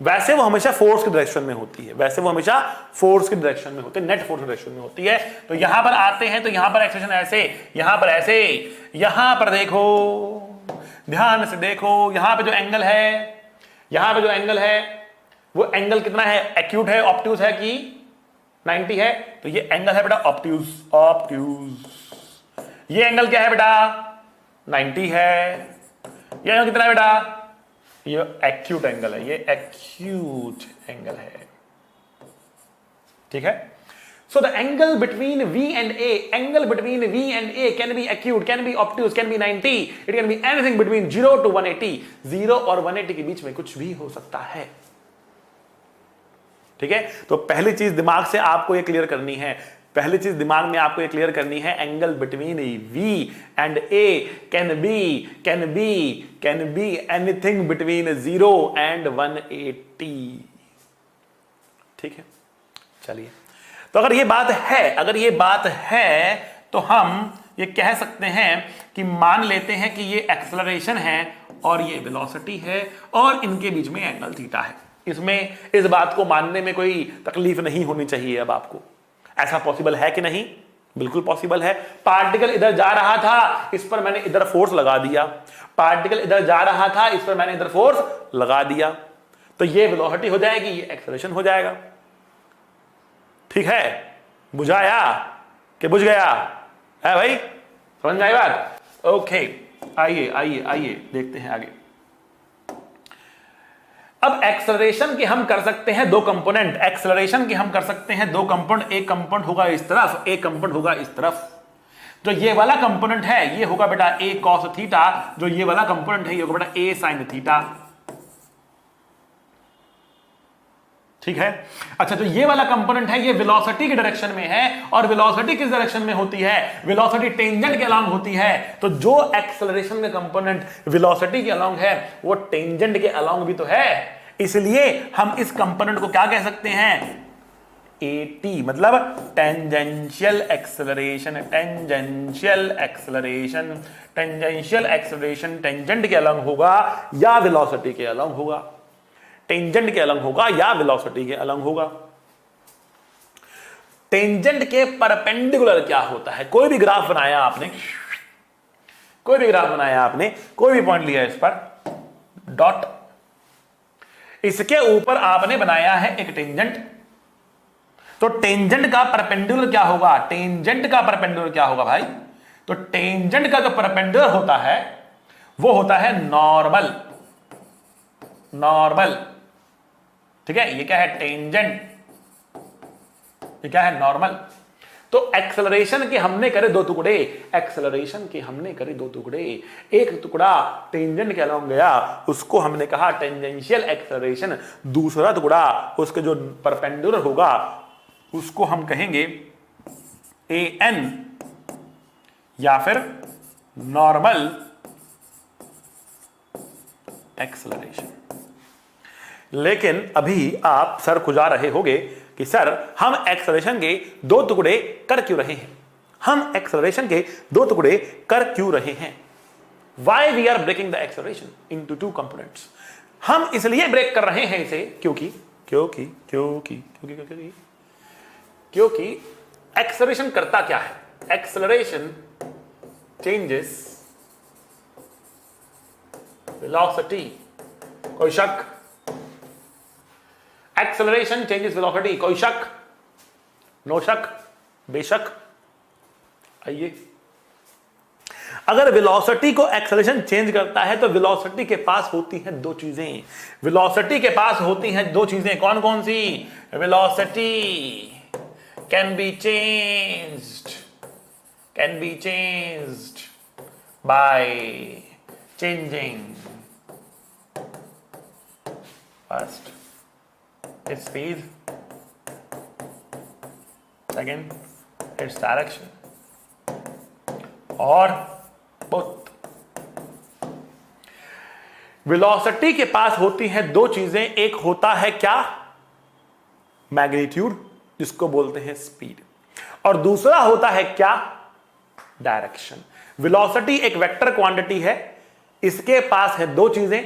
वैसे वो हमेशा फोर्स की डायरेक्शन में होती है, वैसे वो हमेशा फोर्स की डायरेक्शन में होती है, नेट फोर्स की डायरेक्शन में होती है। तो यहां पर आते हैं तो यहां पर एक्सेलरेशन ऐसे, यहां पर ऐसे। यहां पर देखो, ध्यान से देखो, यहां पे जो एंगल है, यहां पे जो एंगल है वो एंगल कितना है? एक्यूट है, ऑब्ट्यूज है कि 90 है? तो ये एंगल है बेटा ऑब्ट्यूज, ऑब्ट्यूज। ये एंगल क्या है बेटा? 90 है। ये एंगल कितना है बेटा? ये एक्यूट एंगल है, ये एक्यूट एंगल है। ठीक है, so the angle between V and A, angle between V and A can be acute, can be obtuse, can be 90, it can be anything between 0 to 180। 0 और 180 के बीच में कुछ भी हो सकता है। ठीक है, तो पहली चीज दिमाग से आपको ये क्लियर करनी है, पहली चीज दिमाग में आपको ये क्लियर करनी है, angle between V and A can be anything between 0 and 180। ठीक है, चलिए, तो अगर ये बात है तो हम ये कह सकते हैं कि मान लेते हैं कि ये एक्सेलरेशन है और ये वेलोसिटी है और इनके बीच में एंगल थीटा है। इसमें इस बात को मानने में कोई तकलीफ नहीं होनी चाहिए। अब आपको ऐसा पॉसिबल है कि नहीं? बिल्कुल पॉसिबल है। पार्टिकल इधर जा रहा था, इस पर मैंने इधर फोर्स लगा दिया। पार्टिकल इधर जा रहा था, इस पर मैंने इधर फोर्स लगा दिया, तो ये वेलोसिटी हो जाएगी, ये एक्सेलरेशन हो जाएगा। ठीक है, बुझाया कि बुझ गया है भाई? समझ में आई बात? ओके, आइए देखते हैं आगे। अब एक्सेलरेशन के हम कर सकते हैं दो कंपोनेंट, एक्सेलरेशन के हम कर सकते हैं दो कंपोनेंट। एक कंपोनेंट होगा इस तरफ, एक कंपोनेंट होगा इस तरफ। जो ये वाला कंपोनेंट है ये होगा बेटा a cos थीटा, जो ये वाला कंपोनेंट है ये होगा बेटा a sin थीटा। ठीक है, अच्छा, तो ये वाला कंपोनेंट है ये वेलोसिटी की डायरेक्शन में है, और वेलोसिटी किस डायरेक्शन में होती है? वेलोसिटी टेंजेंट के अलोंग होती है। तो जो एक्सेलरेशन में कंपोनेंट वेलोसिटी के अलोंग है वो टेंजेंट के अलोंग भी तो है, इसलिए हम इस कंपोनेंट को क्या कह सकते हैं? AT, मतलब tangential acceleration. Tangential acceleration, tangential acceleration tangent के अलोंग होगा या वेलोसिटी के अलोंग होगा? टेंजेंट के अलोंग होगा या वेलोसिटी के अलोंग होगा? टेंजेंट के परपेंडिकुलर क्या होता है? कोई भी ग्राफ बनाया आपने, कोई भी ग्राफ बनाया आपने, कोई भी पॉइंट लिया इस पर डॉट, इसके ऊपर आपने बनाया है एक टेंजेंट, तो टेंजेंट का परपेंडिकुलर क्या होगा? टेंजेंट का परपेंडिकुलर क्या होगा भाई? तो टेंजेंट का जो परपेंडिकुलर होता है वो होता है नॉर्मल। नॉर्मल, ठीक है, ये क्या है? टेंजेंट। ये क्या है? नॉर्मल। तो एक्सेलरेशन के हमने करे दो टुकड़े, एक्सेलरेशन के हमने करे दो टुकड़े, एक टुकड़ा टेंजेंट के अलोंग गया, उसको हमने कहा टेंजेंशियल एक्सेलरेशन, दूसरा टुकड़ा उसके जो परपेंडिकुलर होगा उसको हम कहेंगे एन या फिर नॉर्मल एक्सेलरेशन। लेकिन अभी आप सर खुजा रहे होंगे कि सर हम एक्सेलरेशन के दो टुकड़े कर क्यों रहे हैं, हम एक्सेलरेशन के दो टुकड़े कर क्यों रहे हैं? Why we are breaking the acceleration into two components. हम इसलिए ब्रेक कर रहे हैं इसे क्योंकि क्योंकि क्योंकि क्योंकि क्योंकि क्योंकि एक्सेलरेशन करता क्या है? एक्सेलरेशन चेंजेस वेलोसिटी, कोई शक? एक्सेलरेशन चेंजेस वेलोसिटी, कोई शक? नो शक, बेशक। आइए, अगर वेलोसिटी को एक्सेलरेशन चेंज करता है तो वेलोसिटी के पास होती हैं दो चीजें, वेलोसिटी के पास होती हैं दो चीजें, कौन कौन सी? Velocity can be changed by changing first its speed, second its direction, और both। वेलोसिटी के पास होती हैं दो चीजें, एक होता है क्या? मैग्नीट्यूड, जिसको बोलते हैं स्पीड, और दूसरा होता है क्या? डायरेक्शन। वेलोसिटी एक वेक्टर क्वांटिटी है, इसके पास है दो चीजें,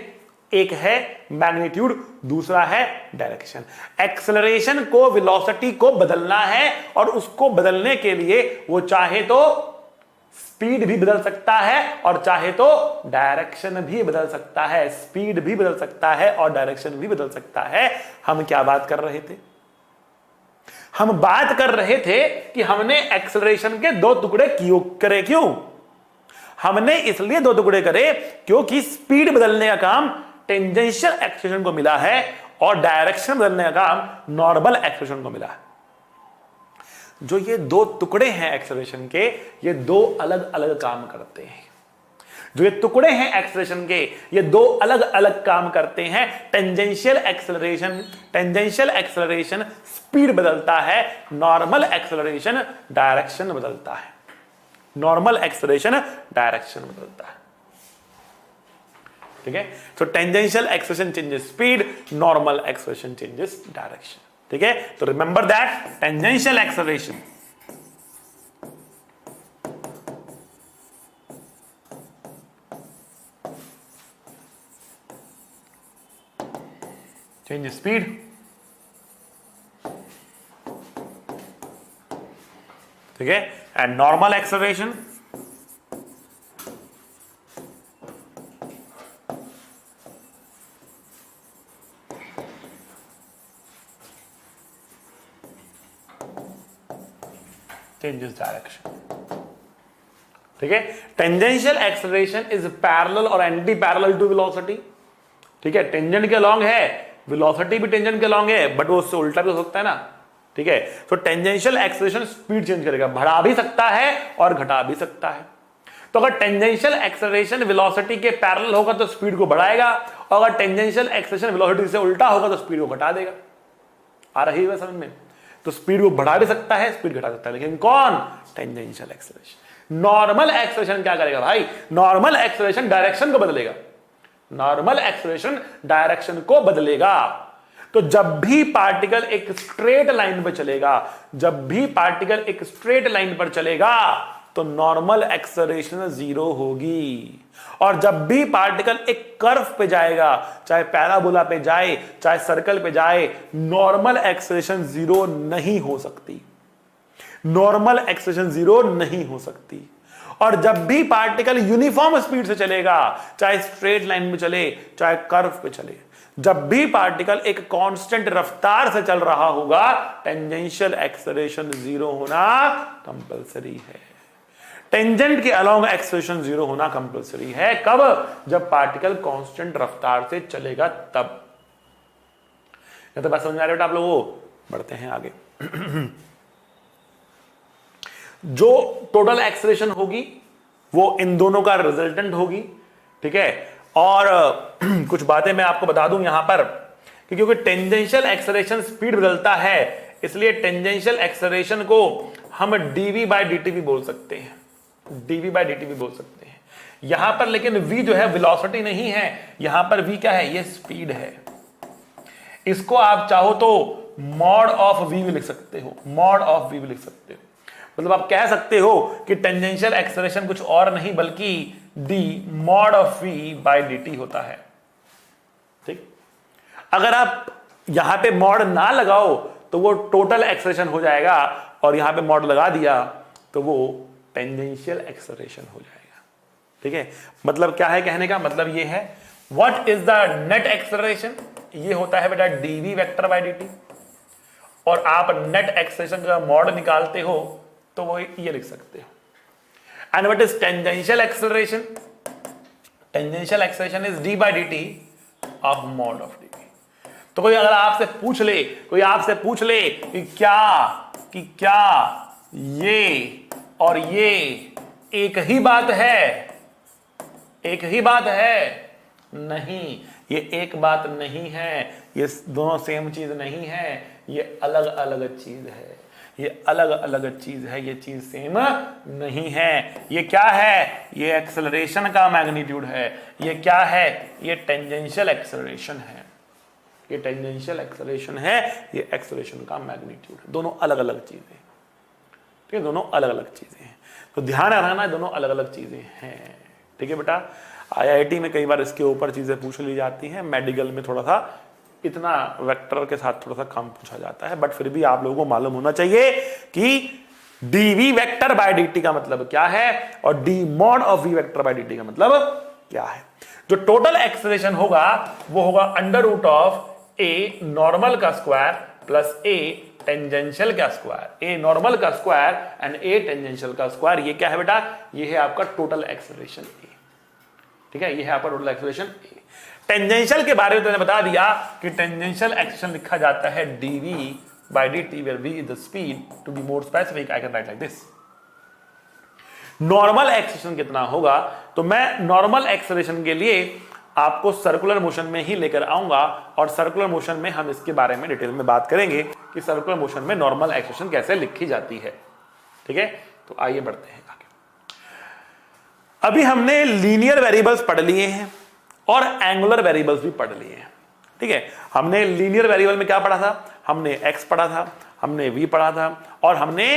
एक है मैग्नीट्यूड, दूसरा है डायरेक्शन। एक्सेलरेशन को वेलोसिटी को बदलना है और उसको बदलने के लिए वो चाहे तो स्पीड भी बदल सकता है और चाहे तो डायरेक्शन भी बदल सकता है, स्पीड भी बदल सकता है और डायरेक्शन भी बदल सकता है। हम क्या बात कर रहे थे? हम बात कर रहे थे कि हमने एक्सेलरेशन के दो टुकड़े क्यों करे? क्यों हमने इसलिए दो टुकड़े करे क्योंकि स्पीड बदलने का काम टेंजेंशियल एक्सेलरेशन को मिला है और डायरेक्शन बदलने का काम नॉर्मल एक्सेलरेशन को मिला है। जो ये दो टुकड़े हैं एक्सेलरेशन के, ये दो अलग अलग काम करते हैं। जो ये टुकड़े हैं एक्सेलरेशन के, ये दो अलग अलग काम करते हैं। टेंजेंशियल एक्सेलरेशन स्पीड बदलता है, नॉर्मल एक्सेलरेशन डायरेक्शन बदलता है। नॉर्मल एक्सेलरेशन डायरेक्शन बदलता है, ठीक है? तो tangential acceleration changes speed, normal acceleration changes direction, ठीक है? तो remember that tangential acceleration changes speed, ठीक है? And normal acceleration changes direction, ठीक है? टेंजेंशियल एक्सेलरेशन इज पैरेलल और एंटी पैरेलल टू वेलोसिटी, ठीक है? टेंजेंट के अलोंग है, वेलोसिटी भी टेंजेंट के अलोंग है, बट वो उससे उल्टा भी हो सकता है ना, ठीक है? तो टेंजेंशियल एक्सेलरेशन स्पीड चेंज करेगा, बढ़ा भी सकता है और घटा भी सकता है। तो अगर टेंजेंशियल एक्सेलरेशन वेलोसिटी के पैरेलल होगा तो स्पीड को बढ़ाएगा, और अगर टेंजेंशियल एक्सेलरेशन वेलोसिटी से उल्टा होगा तो स्पीड को घटा देगा। आ रही है समझ में? तो स्पीड को बढ़ा भी सकता है, स्पीड घटा सकता है, लेकिन कौन? Tangential acceleration. नॉर्मल एक्सेलरेशन क्या करेगा भाई? नॉर्मल एक्सेलरेशन डायरेक्शन को बदलेगा, नॉर्मल एक्सेलरेशन डायरेक्शन को बदलेगा। तो जब भी पार्टिकल एक स्ट्रेट लाइन पर चलेगा, जब भी पार्टिकल एक स्ट्रेट लाइन पर चलेगा तो नॉर्मल एक्सेलरेशन जीरो होगी, और जब भी पार्टिकल एक कर्व पे जाएगा, चाहे पैराबोला पे जाए चाहे सर्कल पे जाए, नॉर्मल एक्सेलरेशन जीरो नहीं हो सकती, नॉर्मल एक्सेलरेशन जीरो नहीं हो सकती। और जब भी पार्टिकल यूनिफॉर्म स्पीड से चलेगा, चाहे स्ट्रेट लाइन में चले चाहे कर्व पे चले, जब भी पार्टिकल एक कांस्टेंट रफ्तार से चल रहा होगा, टेंजेंशियल एक्सेलरेशन जीरो होना कंपलसरी है। टेंजेंट के अलोंग एक्सेलरेशन जीरो होना कंपलसरी है। कब? जब पार्टिकल कांस्टेंट रफ्तार से चलेगा तब। या तो बात समझ आ रही है आप लोगों को? बढ़ते हैं आगे। जो टोटल एक्सेलरेशन होगी वो इन दोनों का रिजल्टेंट होगी, ठीक है। और कुछ बातें मैं आपको बता दूं यहां पर कि क्योंकि टेंजेंशियल एक्सेलरेशन स्पीड बदलता है, इसलिए टेंजेंशियल एक्सेलरेशन को हम dv बाय dt भी बोल सकते हैं, dv बाय dt भी बोल सकते हैं यहां पर। लेकिन v जो है वेलोसिटी नहीं है, यहां पर v क्या है, ये स्पीड है। इसको आप चाहो तो मॉड ऑफ v भी लिख सकते हो, मॉड ऑफ v भी लिख सकते हो। मतलब आप कह सकते हो कि टेंजेंशियल एक्सेलरेशन कुछ और नहीं बल्कि d mod of v by dt होता है, ठीक। अगर आप यहां पे मॉड ना लगाओ तो वो टोटल एक्सेलरेशन हो जाएगा, और यहां पे मॉड लगा दिया तो वो टेंजेंशियल एक्सेलरेशन हो जाएगा, ठीक है। मतलब क्या है कहने का मतलब ये है, what is the net acceleration, ये होता है बेटा dv वेक्टर बाय dt। और आप नेट एक्सेलरेशन का मॉड निकालते हो तो वो ये लिख सकते हो। And what is tangential acceleration, tangential acceleration is d by dt of mod of dv। तो कोई अगर आपसे पूछ ले, कोई आपसे पूछ ले कि क्या ये और ये एक ही बात है, एक ही बात है, नहीं, ये एक बात नहीं है, ये दोनों सेम चीज नहीं है, ये अलग अलग चीज है, ये अलग अलग चीज है, ये चीज सेम नहीं है। ये क्या है, ये एक्सेलरेशन का मैग्नीट्यूड है। ये क्या है, ये टेंजेंशियल एक्सेलरेशन है, ये टेंजेंशियल एक्सेलरेशन है, ये एक्सेलरेशन का मैग्नीट्यूड है। दोनों अलग अलग चीजें, ठीक है, दोनों अलग अलग चीजें हैं। तो ध्यान रखना दोनों अलग अलग चीजें हैं, ठीक है बेटा। आईआईटी में कई बार इसके ऊपर चीजें पूछ ली जाती हैं, मेडिकल में थोड़ा सा इतना वेक्टर के साथ थोड़ा सा कम पूछा जाता है, बट फिर भी आप लोगों को मालूम होना चाहिए कि dv वेक्टर बाय dt का मतलब क्या है और d mod of v vector by dt का मतलब क्या है। जो टोटल एक्सेलरेशन होगा वो होगा under root of a normal का स्क्वायर प्लस a टेंजेंशियल का स्क्वायर, a नॉर्मल का स्क्वायर एंड a टेंजेंशियल का स्क्वायर। ये क्या है बेटा, ये है आपका टोटल एक्सेलरेशन a, ठीक है, ये है आपका टोटल एक्सेलरेशन a। टेंजेंशियल के बारे में मैंने बता दिया कि टेंजेंशियल एक्सेलरेशन लिखा जाता है dv by dt where v is the speed। to be more specific I can write like this। Normal acceleration कितना होगा, तो मैं नॉर्मल एक्सेलरेशन के लिए आपको सर्कुलर मोशन में ही लेकर आऊंगा, और सर्कुलर मोशन में हम इसके बारे में डिटेल में बात करेंगे कि सर्कुलर मोशन में नॉर्मल एक्सेलरेशन कैसे लिखी जाती है, ठीक है। तो आइए बढ़ते हैं आगे। अभी हमने लीनियर वेरिएबल्स पढ़ लिए हैं और एंगुलर वेरिएबल्स भी पढ़ लिए हैं, ठीक है। हमने लीनियर वेरिएबल में क्या पढ़ा था, हमने x पढ़ा था, हमने v पढ़ा था, और हमने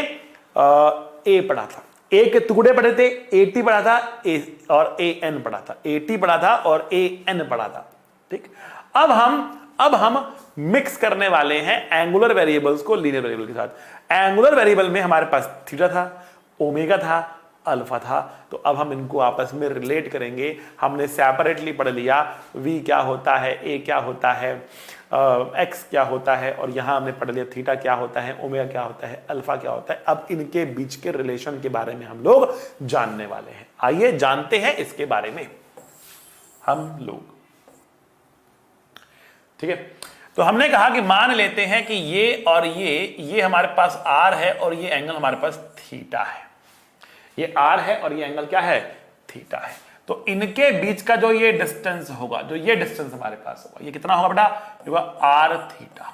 a पढ़ा था। a के टुकड़े पढ़े थे, at पढ़ा था और an पढ़ा था, at पढ़ा था और an पढ़ा था, ठीक। अब हम मिक्स करने वाले हैं एंगुलर वेरिएबल्स को लीनियर वेरिएबल के साथ। एंगुलर वेरिएबल में हमारे पास थीटा था, ओमेगा था, अल्फा था, तो अब हम इनको आपस में रिलेट करेंगे। हमने सेपरेटली पढ़ लिया v क्या होता है, a क्या होता है, x क्या होता है, और यहां हमने पढ़ लिया थीटा क्या होता है, ओमेगा क्या होता है, अल्फा क्या होता है। अब इनके बीच के रिलेशन के बारे में हम लोग जानने वाले हैं। आइए जानते हैं इसके बारे में हम लोग, ठीक है। तो हमने कहा कि मान लेते हैं कि ये और ये हमारे पास r है और ये एंगल हमारे पास थीटा है। ये r है और ये एंगल क्या है, थीटा है। तो इनके बीच का जो ये डिस्टेंस होगा, जो ये डिस्टेंस हमारे पास होगा, ये कितना होगा बेटा, ये होगा r थीटा।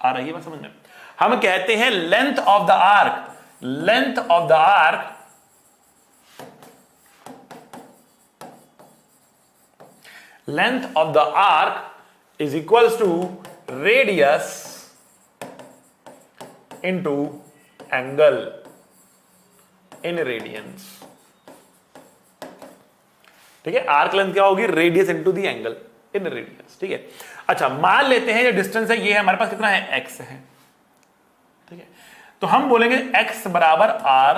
आ रही है बात समझ में। हम कहते हैं length of the arc, length of the arc length of the arc is equals to radius into angle in radians, ठीक है। आर्क लेंथ क्या होगी, radius into the angle in radians, ठीक है। अच्छा, मान लेते हैं जो डिस्टेंस है ये है हमारे पास कितना है, x है, ठीक है। तो हम बोलेंगे x बराबर r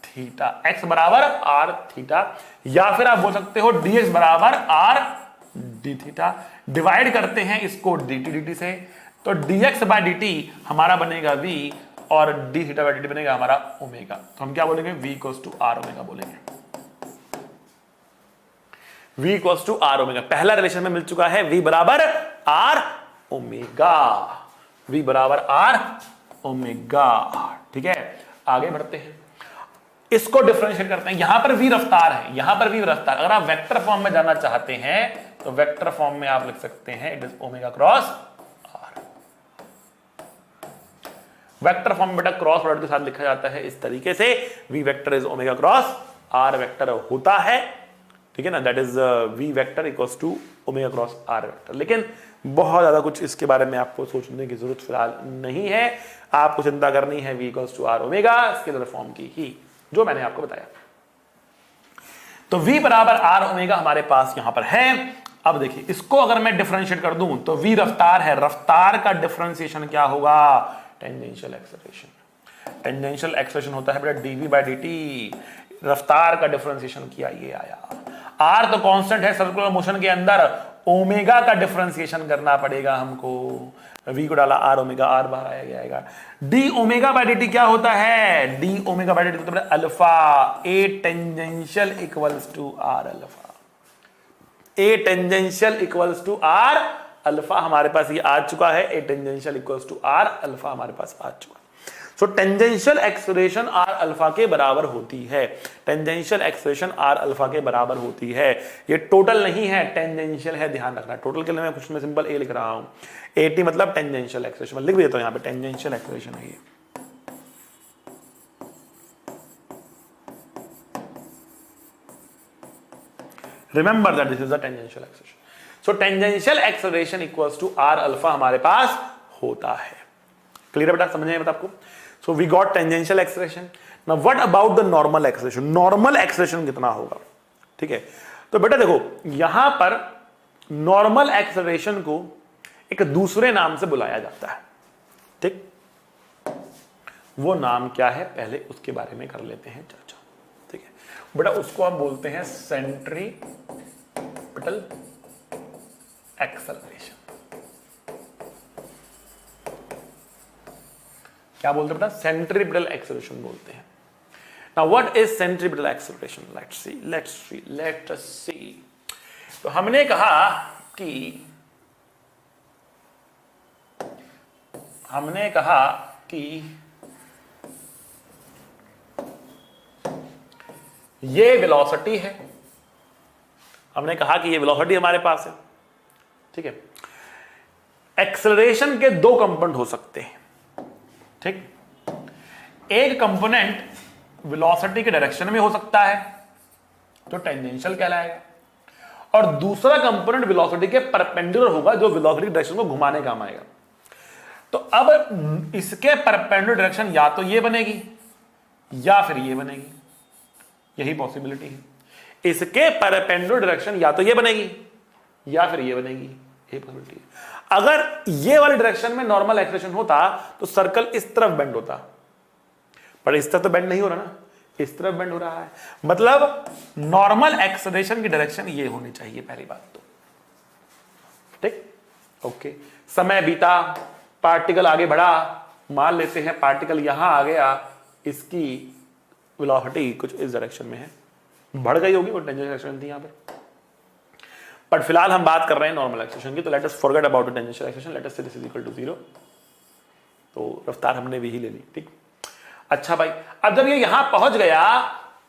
थीटा, x बराबर r थीटा, या फिर आप बोल सकते हो dx बराबर r d थीटा। डिवाइड करते हैं इसको dt dt से, तो dx बाय dt हमारा बनेगा v और d थीटा बाय dt बनेगा हमारा ओमेगा। तो हम क्या बोलेंगे, v equals to r omega बोलेंगे, v equals to r omega. पहला रिलेशन में मिल चुका है, v बराबर r ओमेगा, v बराबर r ओमेगा, ठीक है। आगे बढ़ते हैं, इसको डिफरेंशिएट करते हैं। यहां पर v रफ्तार है, यहां पर v रफ्तार। अगर आप वेक्टर फॉर्म में जाना चाहते हैं तो वेक्टर फॉर्म में आप लिख सकते हैं it is omega cross r। Vector form में बेटा क्रॉस प्रोडक्ट के साथ लिखा जाता है इस तरीके से, v vector is omega cross r vector होता है, ठीक है ना, that is v vector equals to omega cross r vector. लेकिन बहुत ज्यादा कुछ इसके बारे में आपको सोचने की जरूरत फिलहाल नहीं है, आपको चिंता करनी है v equals to r omega scalar form की ही, जो मैंने आपको बताया। तो v बराबर r ओमेगा हमारे पास यहां पर है। अब देखिए इसको अगर मैं डिफरेंशिएट कर दूं तो v रफ्तार है, रफ्तार का डिफरेंशिएशन क्या होगा, टेंजेंशियल एक्सेलरेशन। टेंजेंशियल एक्सेलरेशन होता है बेटा dv बाय dt, रफ्तार का डिफरेंशिएशन किया ये आया। r तो कांस्टेंट है सर्कुलर मोशन के अंदर, ओमेगा का डिफरेंशिएशन करना पड़ेगा हमको, v को डाला r ओमेगा, r बाहर आया जाएगा। d ओमेगा बाय dt क्या होता है, d ओमेगा बाय dt मतलब alpha, a tangential equals to r alpha, a tangential equals to r alpha हमारे पास ये आ चुका है, a tangential equals to r alpha हमारे पास आ चुका है। So tangential acceleration r alpha के बराबर होती है, टेंजेंशियल एक्सेलरेशन r अल्फा के बराबर होती है। ये टोटल नहीं है, टेंजेंशियल है, ध्यान रखना। टोटल के लिए मैं कुछ में सिंपल a लिख रहा हूं, at मतलब टेंजेंशियल एक्सेलरेशन, मैं लिख देता हूं यहां पे टेंजेंशियल एक्सेलरेशन है ये। Remember that this is the tangential acceleration. So tangential acceleration equals to r alpha हमारे पास होता है। क्लियर है बेटा, समझ में आपको? So we got tangential acceleration. Now what about the normal acceleration, normal acceleration कितना होगा, ठीक है। तो बेटा देखो यहां पर नॉर्मल एक्सेलरेशन को एक दूसरे नाम से बुलाया जाता है, ठीक। वो नाम क्या है पहले उसके बारे में कर लेते हैं चर्चा, ठीक है बेटा। उसको हम बोलते हैं सेंट्रीपिटल एक्सेलरेशन। क्या बोलते हैं बेटा, सेंट्रीपिटल एक्सेलरेशन बोलते हैं। Now what is centripetal acceleration, let's see. तो हमने कहा कि ये वेलोसिटी है, हमने कहा कि ये वेलोसिटी हमारे पास है, ठीक है। एक्सेलरेशन के दो कंपोनेंट हो सकते हैं, ठीक। एक कंपोनेंट वेलोसिटी के डायरेक्शन में हो सकता है जो टेंजेंशियल कहलाएगा, और दूसरा कंपोनेंट वेलोसिटी के परपेंडिकुलर होगा जो वेलोसिटी के डायरेक्शन को घुमाने काम आएगा। तो अब इसके परपेंडिकुलर डायरेक्शन या तो ये बनेगी या फिर ये बनेगी, यही पॉसिबिलिटी है। इसके परपेंडिकुलर डायरेक्शन या तो ये बनेगी या फिर ये बनेगी, यही पॉसिबिलिटी है। अगर ये वाली डायरेक्शन में नॉर्मल एक्सेलरेशन होता तो सर्कल इस तरफ बेंड होता, पर इस तरफ तो बेंड नहीं हो रहा ना, इस तरफ बेंड हो रहा है, मतलब नॉर्मल एक्सेलरेशन की डायरेक्शन ये होनी चाहिए, पहली बात तो, ठीक। ओके, समय बीता, पार्टिकल आगे बढ़ा, मान लेते हैं पार्टिकल यहां आ गया, इसकी वेलोसिटी कुछ इस डायरेक्शन में है, बढ़ गई होगी, वो टेंजेंशियल डायरेक्शन थी यहां पर, बट फिलहाल हम बात कर रहे हैं नॉर्मल एक्सेलरेशन की। तो let us forget about the tangential acceleration, let us से दिस इज इक्वल टू 0। तो रफ्तार हमने भी ही ले ली, ठीक। अच्छा भाई, अब जब ये यहां पहुंच गया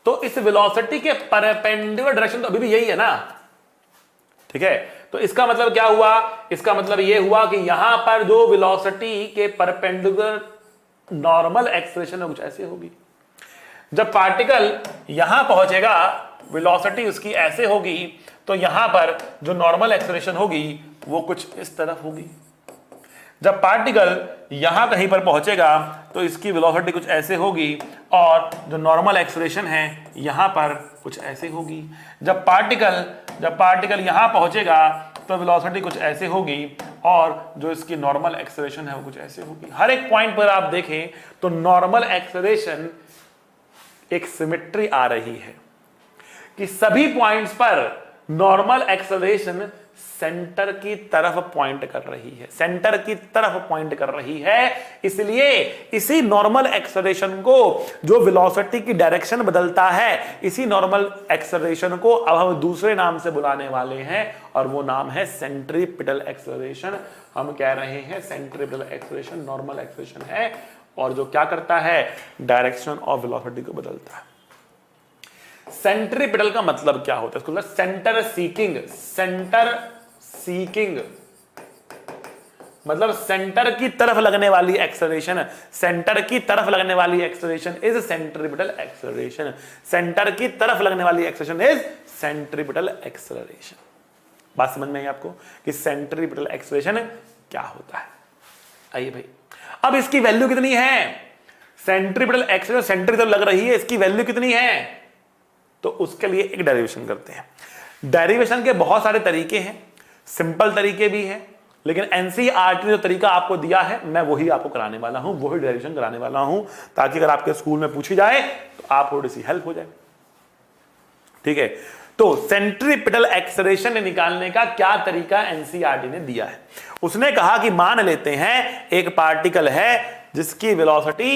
तो इस वेलोसिटी के परपेंडिकुलर डायरेक्शन तो अभी भी यही है ना, ठीक है। तो इसका मतलब क्या हुआ, इसका मतलब ये हुआ कि यहां पर जो वेलोसिटी के परपेंडिकुलर नॉर्मल एक्सेलरेशन है कुछ ऐसे होगी। जब पार्टिकल यहां पहुंचेगा वेलोसिटी उसकी ऐसे होगी, तो यहां पर जो नॉर्मल एक्सेलरेशन होगी वो कुछ इस तरफ होगी। जब पार्टिकल यहां कहीं पर पहुंचेगा तो इसकी वेलोसिटी कुछ ऐसे होगी, और जो नॉर्मल एक्सेलरेशन है यहां पर कुछ ऐसे होगी। जब पार्टिकल यहां पहुंचेगा तो वेलोसिटी कुछ ऐसे होगी, और जो इसकी नॉर्मल एक्सेलरेशन है वो कुछ ऐसे होगी। हर एक पॉइंट पर आप देखें तो नॉर्मल एक्सेलरेशन एक सिमेट्री आ रही है कि सभी पॉइंट्स पर नॉर्मल एक्सेलरेशन सेंटर की तरफ पॉइंट कर रही है, सेंटर की तरफ पॉइंट कर रही है। इसलिए इसी नॉर्मल एक्सेलरेशन को, जो वेलोसिटी की डायरेक्शन बदलता है, इसी नॉर्मल एक्सेलरेशन को अब हम दूसरे नाम से बुलाने वाले हैं, और वो नाम है सेंट्रीपिटल एक्सेलरेशन। हम कह रहे हैं सेंट्रीपिटल एक्सेलरेशन नॉर्मल एक्सेलरेशन है, और जो क्या करता है, डायरेक्शन ऑफ वेलोसिटी को बदलता है। सेंट्रीपिटल का मतलब क्या होता है, इसको सेंटर सीकिंग। सेंटर सीकिंग मतलब सेंटर की तरफ लगने वाली एक्सेलरेशन। सेंटर की तरफ लगने वाली acceleration is centripetal acceleration. Centre की तरफ लगने वाली एक्सेलरेशन इज सेंट्रीपिटल एक्सेलरेशन। बात समझ में आई आपको कि सेंट्रीपिटल एक्सेलरेशन क्या होता है। आइए भाई, अब इसकी वैल्यू कितनी है, सेंट्रीपिटल एक्सेलरेशन सेंटर की तरफ लग रही है, इसकी वैल्यू कितनी है, तो उसके लिए एक डेरिवेशन करते हैं। डेरिवेशन के बहुत सारे तरीके हैं, सिंपल तरीके भी हैं, लेकिन एनसीईआरटी ने जो तरीका आपको दिया है मैं वही आपको कराने वाला हूं, वही डेरिवेशन कराने वाला हूं, ताकि अगर आपके स्कूल में पूछी जाए तो आप थोड़ी सी हेल्प हो जाए। ठीक है, तो सेंट्रीपिटल एक्सेलरेशन निकालने का क्या तरीका एनसीईआरटी ने दिया है। उसने कहा कि मान लेते हैं एक पार्टिकल है जिसकी वेलोसिटी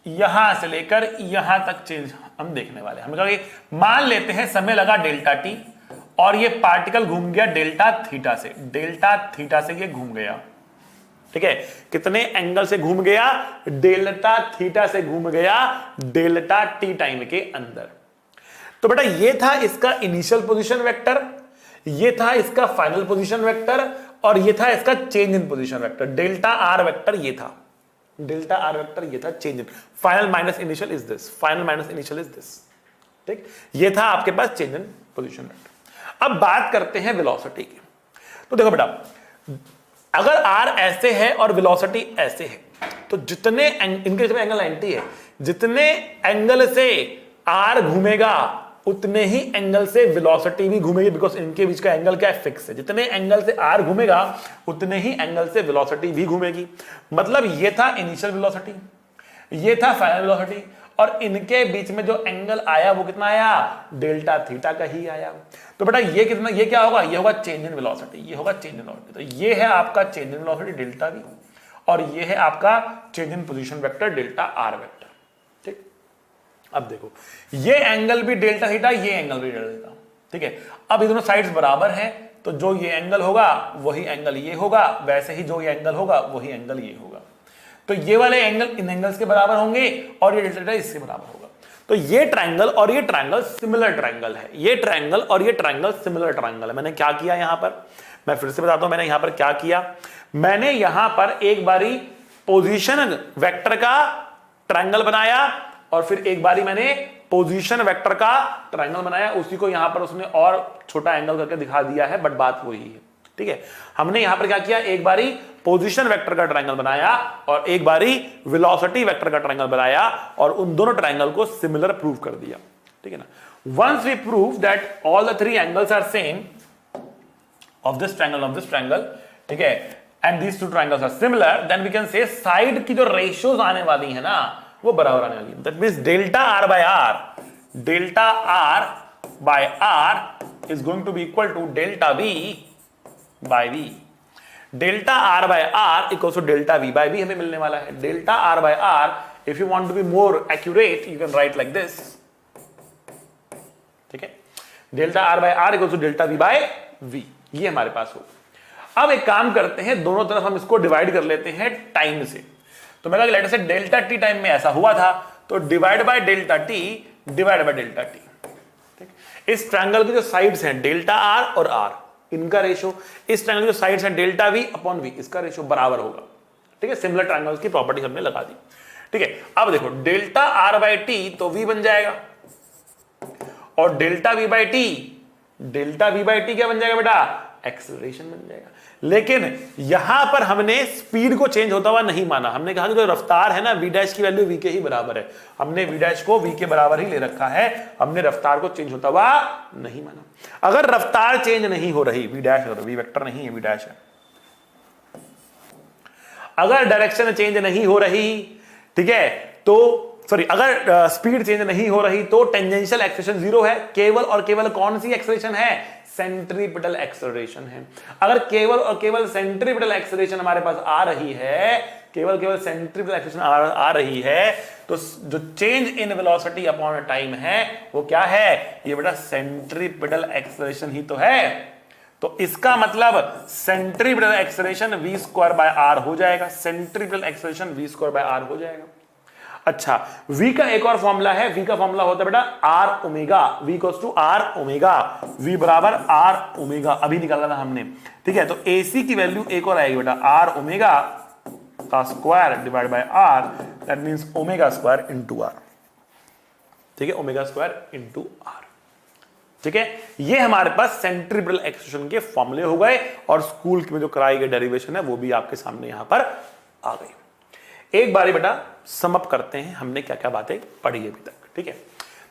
यहां से लेकर यहां तक चेंज हम देखने वाले हैं। हमने कहा कि मान लेते हैं समय लगा डेल्टा टी और ये पार्टिकल घूम गया डेल्टा थीटा से। डेल्टा थीटा से ये घूम गया, ठीक है, कितने एंगल से घूम गया, डेल्टा थीटा से घूम गया डेल्टा टी टाइम के अंदर। तो बेटा ये था इसका इनिशियल पोजीशन वेक्टर, ये था इसका फाइनल पोजीशन वेक्टर, और ये था इसका change in position vector. Delta R vector ये था, डेल्टा आर वेक्टर ये था change in. Final minus initial is this, final minus initial is this. ठीक, ये था आपके पास चेंज इन पोजीशन वेक्टर। अब बात करते हैं वेलोसिटी की। तो देखो बेटा, अगर आर ऐसे है और वेलोसिटी ऐसे है, तो जितने इनके एंगल 90 है, जितने एंगल से आर घूमेगा उतने ही एंगल से वेलोसिटी भी घूमेगी, बिकॉज इनके बीच का एंगल क्या है, फिक्स है। जितने एंगल से आर घूमेगा उतने ही एंगल से वेलोसिटी भी घूमेगी। मतलब ये था इनिशियल वेलोसिटी, ये था फाइनल वेलोसिटी, और इनके बीच में जो एंगल आया वो कितना आया, डेल्टा थीटा का ही आया। तो बेटा ये कितना, ये क्या होगा, ये होगा चेंज इन वेलोसिटी, ये होगा चेंज इन वेलोसिटी। तो ये है आपका change in velocity delta we, और ये है आपका change in position vector delta R vector. ठीक, अब देखो ये एंगल भी डेल्टा थीटा, ये एंगल भी डेल्टा थीटा। ठीक है, अब ये दोनों साइड्स बराबर हैं, तो जो ये एंगल होगा वही एंगल ये होगा, वैसे ही जो ये एंगल होगा वही एंगल ये होगा। तो ये वाले एंगल इन एंगल्स के बराबर होंगे और ये डेल्टा इसके बराबर होगा। तो ये ट्रायंगल और ये ट्रायंगल सिमिलर ट्रायंगल है, ये ट्रायंगल और ये ट्रायंगल सिमिलर ट्रायंगल है। मैंने क्या किया यहां पर, मैं फिर से बताता हूं मैंने यहां पर क्या किया। मैंने यहां पर एक बारी पोजीशन वेक्टर का ट्रायंगल बनाया और फिर एक बारी मैंने पोजीशन वेक्टर का ट्रायंगल बनाया, उसी को यहां पर उसने और छोटा एंगल करके दिखा दिया है, बट बात वही है। ठीक है, हमने यहां पर क्या किया, एक बारी पोजीशन वेक्टर का ट्रायंगल बनाया और एक बारी वेलोसिटी वेक्टर का ट्रायंगल बनाया, और उन दोनों ट्रायंगल को सिमिलर प्रूव कर दिया। ठीक है ना, once we prove that all the three angles are same of this triangle, ठीक है, and these two triangles are similar, then we can say side की जो रेशियोज आने वाली है ना वो बराबर आने वाली है। That means delta r by r is going to be equal to delta v by v. Delta r by r equal to delta v by v हमें मिलने वाला है। Delta r by r, if you want to be more accurate you can write like this. ठीक है, delta r by r equal to delta v by v, ये हमारे पास हो। अब एक काम करते हैं, दोनों तरफ हम इसको डिवाइड कर लेते हैं टाइम से। तो मैं लेटर से डेल्टा टी टाइम में ऐसा हुआ था, तो divide by delta T divide by delta T. ठीक, इस ट्रायंगल की जो साइड्स हैं डेल्टा आर और आर, इनका रेशो, इस ट्रायंगल की जो साइड्स हैं डेल्टा वी अपॉन वी, इसका रेशो बराबर होगा। ठीक है, सिमिलर ट्रायंगल्स की प्रॉपर्टी हमने लगा दी। ठीक है, अब देखो डेल्टा आर बाय टी तो वी बन जाएगा, और डेल्टा वी बाय टी क्या बन जाएगा बेटा, एक्सेलरेशन बन जाएगा। लेकिन यहां पर हमने स्पीड को चेंज होता हुआ नहीं माना, हमने कहा कि जो रफ्तार है ना वी डैश की वैल्यू वी के ही बराबर है, हमने वी डैश को वी के बराबर ही ले रखा है, हमने रफ्तार को चेंज होता हुआ नहीं माना। अगर रफ्तार चेंज नहीं हो रही, वी डैश वी वेक्टर नहीं है, वी डैश है, अगर डायरेक्शन चेंज नहीं हो रही, ठीक है, तो सॉरी अगर स्पीड चेंज नहीं हो रही तो टेंजेंशियल एक्सेलरेशन जीरो है। केवल और केवल कौन सी एक्सेलरेशन है, सेंट्रीपिटल एक्सेलरेशन है। अगर केवल और केवल सेंट्रीपिटल एक्सेलरेशन हमारे पास आ रही है, केवल सेंट्रीपिटल एक्सेलरेशन आ रही है, तो जो change in velocity upon time है वो क्या है, ये बेटा सेंट्रीपिटल एक्सेलरेशन ही तो है। तो इसका मतलब centripetal acceleration v square by r हो जाएगा, centripetal acceleration v square by r हो जाएगा। अच्छा, v का एक और फॉर्मूला है, v का फॉर्मूला होता है बेटा r omega, v equals to r omega, v बराबर r ओमेगा, अभी निकाला था हमने, ठीक है। तो ac की वैल्यू एक और आएगी बेटा r ओमेगा का square divide by r, that means omega square into r, ठीक है, ओमेगा स्क्वायर इनटू r, ठीक है। ये हमारे पास सेंट्रीपिटल एक्सेलरेशन के फॉर्मूले हो गए और स्कूल में जो कराई गई डेरिवेशन है वो भी आपके सामने यहां पर आ गई। एक बारी बेटा सम अप करते हैं हमने क्या क्या बातें पढ़ी अभी तक, ठीक है।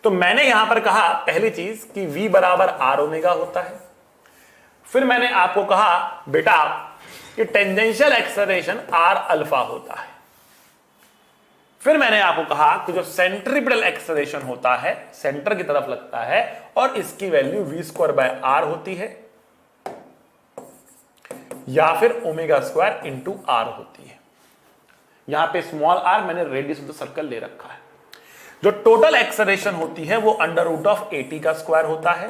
तो मैंने यहां पर कहा पहली चीज कि v बराबर r ओमेगा होता है। फिर मैंने आपको कहा बेटा कि टेंजेंशियल एक्सेलरेशन r अल्फा होता है। फिर मैंने आपको कहा कि जो सेंट्रीपिटल एक्सेलरेशन होता है सेंटर की तरफ लगता है और इसकी value v square by r होती है या फिर ओमेगा स्क्वायर इंटू r होती है। यहां पे स्मॉल r मैंने रेडियस ऑफ द सर्कल ले रखा है। जो टोटल एक्सेलरेशन होती है वो अंडर रूट ऑफ at का स्क्वायर होता है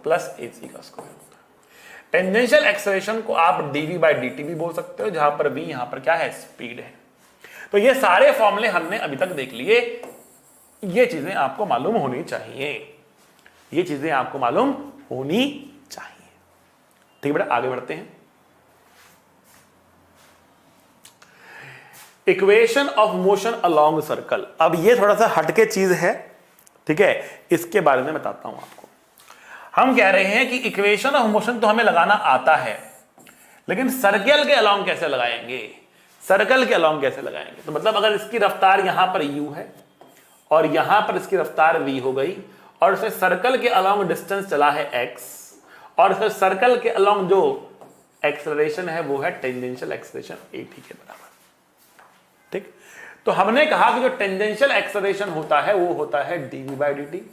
प्लस ac का स्क्वायर होता है। टेंजेंशियल एक्सेलरेशन को आप dv बाय dt भी बोल सकते हो, जहां पर v यहां पर क्या है, स्पीड है। तो ये सारे फॉर्मूले हमने अभी तक देख लिए, ये चीजें आपको मालूम होनी चाहिए, ये चीजें आपको मालूम होनी चाहिए, ठीक है बेटा। आगे बढ़ते हैं। Equation of motion along circle, अब ये थोड़ा सा हटके चीज है, ठीक है, इसके बारे में बताता हूं आपको। हम कह रहे हैं कि इक्वेशन ऑफ मोशन तो हमें लगाना आता है, लेकिन सर्कल के अलोंग कैसे लगाएंगे, सर्कल के अलोंग कैसे लगाएंगे। तो मतलब अगर इसकी रफ्तार यहां पर u है और यहां पर इसकी रफ्तार v हो गई और इसे सर्कल के अलोंग डिस्टेंस चला है x और इसे सर्कल के अलोंग जो एक्सेलरेशन है वो है टेंजेंशियल एक्सेलरेशन at के बराबर, ठीक। तो हमने कहा कि जो टेंजेंशियल एक्सेलरेशन होता है वो होता है dv by dt,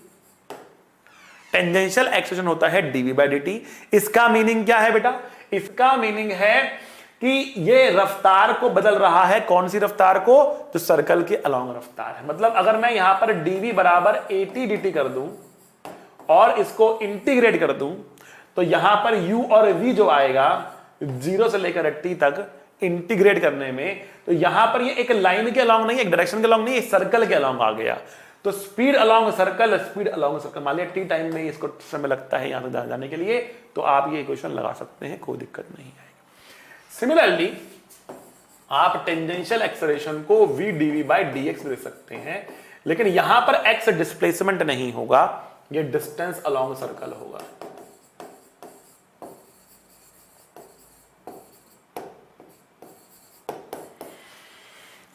tangential acceleration होता है dv बाय dt। इसका मीनिंग क्या है बेटा, इसका मीनिंग है कि ये रफ्तार को बदल रहा है, कौन सी रफ्तार को, जो सर्कल के अलोंग रफ्तार है। मतलब अगर मैं यहां पर dv बराबर at dt कर दूं और इसको इंटीग्रेट कर दूं तो यहां पर u और v जो आएगा 0 से लेकर t तक इंटीग्रेट करने में, तो यहां पर ये एक लाइन के अलोंग नहीं, एक डायरेक्शन के अलोंग नहीं, सर्कल के अलोंग आ गया। तो speed along circle, speed along circle, मान लिया t टाइम में इसको समय लगता है यहां तक जाने के लिए, तो आप ये इक्वेशन लगा सकते हैं, कोई दिक्कत नहीं आएगी। सिमिलरली आप टेंजेंशियल एक्सेलरेशन को v dv बाय dx लिख सकते हैं, लेकिन यहां पर x डिस्प्लेसमेंट नहीं होगा, ये डिस्टेंस अलोंग सर्कल होगा।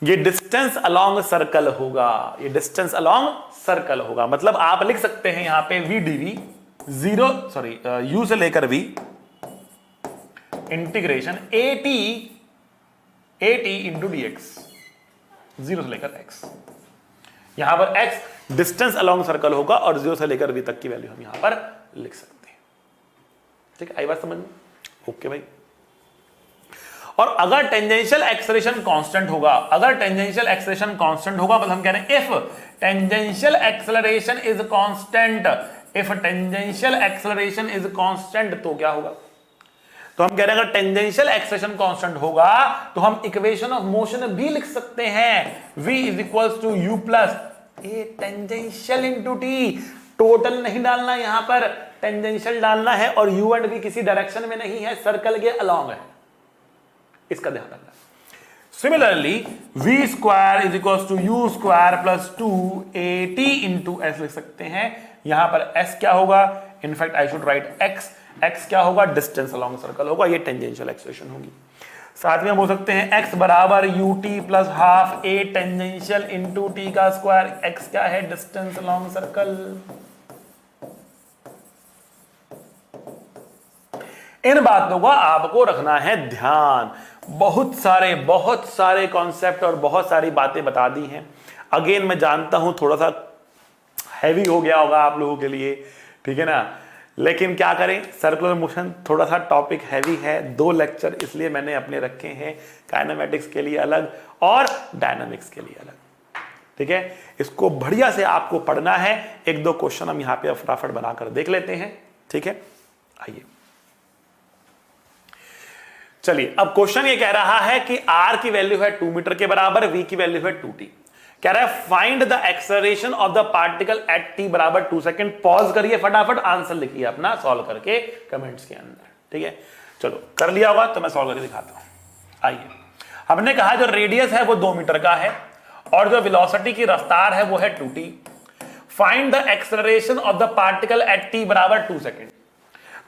ये डिस्टेंस अलोंग सर्कल होगा, ये डिस्टेंस अलोंग सर्कल होगा। मतलब आप लिख सकते हैं यहां पे v dv u से लेकर v integration at into dx, 0 से लेकर x। यहां पर x डिस्टेंस अलोंग सर्कल होगा और 0 से लेकर v तक की वैल्यू हम यहां पर लिख सकते हैं, ठीक है। आई बात समझ में? ओके भाई। और अगर टेंजेंशियल एक्सेलरेशन कांस्टेंट होगा, अगर टेंजेंशियल एक्सेलरेशन कांस्टेंट होगा, मतलब हम कह रहे हैं if tangential acceleration is constant, if tangential acceleration is constant, तो क्या होगा, तो हम कह रहे हैं अगर टेंजेंशियल एक्सेलरेशन कांस्टेंट होगा तो हम इक्वेशन ऑफ मोशन भी लिख सकते हैं, v is equals to u plus a tangential into t. Total नहीं डालना, यहां पर टेंजेंशियल डालना है और u एंड v किसी डायरेक्शन में नहीं है, सर्कल के अलोंग है, इसका ध्यान रखना। Similarly v square is equals to u square plus 2at into s लिख सकते हैं। यहां पर s क्या होगा, in fact I should write x, x क्या होगा, डिस्टेंस अलोंग सर्कल होगा, ये टेंजेंशियल एक्सेलरेशन होगी। साथ में बोल सकते हैं x बराबर ut plus half a tangential into t का स्क्वायर, x क्या है, डिस्टेंस अलोंग सर्कल। इन बातों का आपको रखना है ध्यान। बहुत सारे कॉन्सेप्ट और बहुत सारी बातें बता दी हैं। अगेन मैं जानता हूं थोड़ा सा हैवी हो गया होगा आप लोगों के लिए, ठीक है ना, लेकिन क्या करें, सर्कुलर मोशन थोड़ा सा टॉपिक हैवी है। 2 लेक्चर इसलिए मैंने अपने रखे हैं, काइनेमेटिक्स के लिए अलग और डायनामिक्स के लिए अलग, ठीक है। इसको बढ़िया से आपको पढ़ना है। 1-2 क्वेश्चन हम यहाँ पे फटाफट बनाकर देख लेते हैं, ठीक है। आइए, चलिए अब क्वेश्चन ये कह रहा है कि r की वैल्यू है 2 मीटर के बराबर, v की वैल्यू है 2t। कह रहा है find the acceleration of the particle at t बराबर 2 सेकंड। पॉज करिए, फटाफट आंसर लिखिए अपना सॉल्व करके कमेंट्स के अंदर। ठीक है, चलो कर लिया होगा तो मैं सॉल्व करके दिखाता हूं। आइए, हमने कहा जो रेडियस है वो 2 मीटर का है और जो वेलोसिटी की रफ्तार है वो है 2t। Find the acceleration of the particle at t बराबर 2 सेकंड।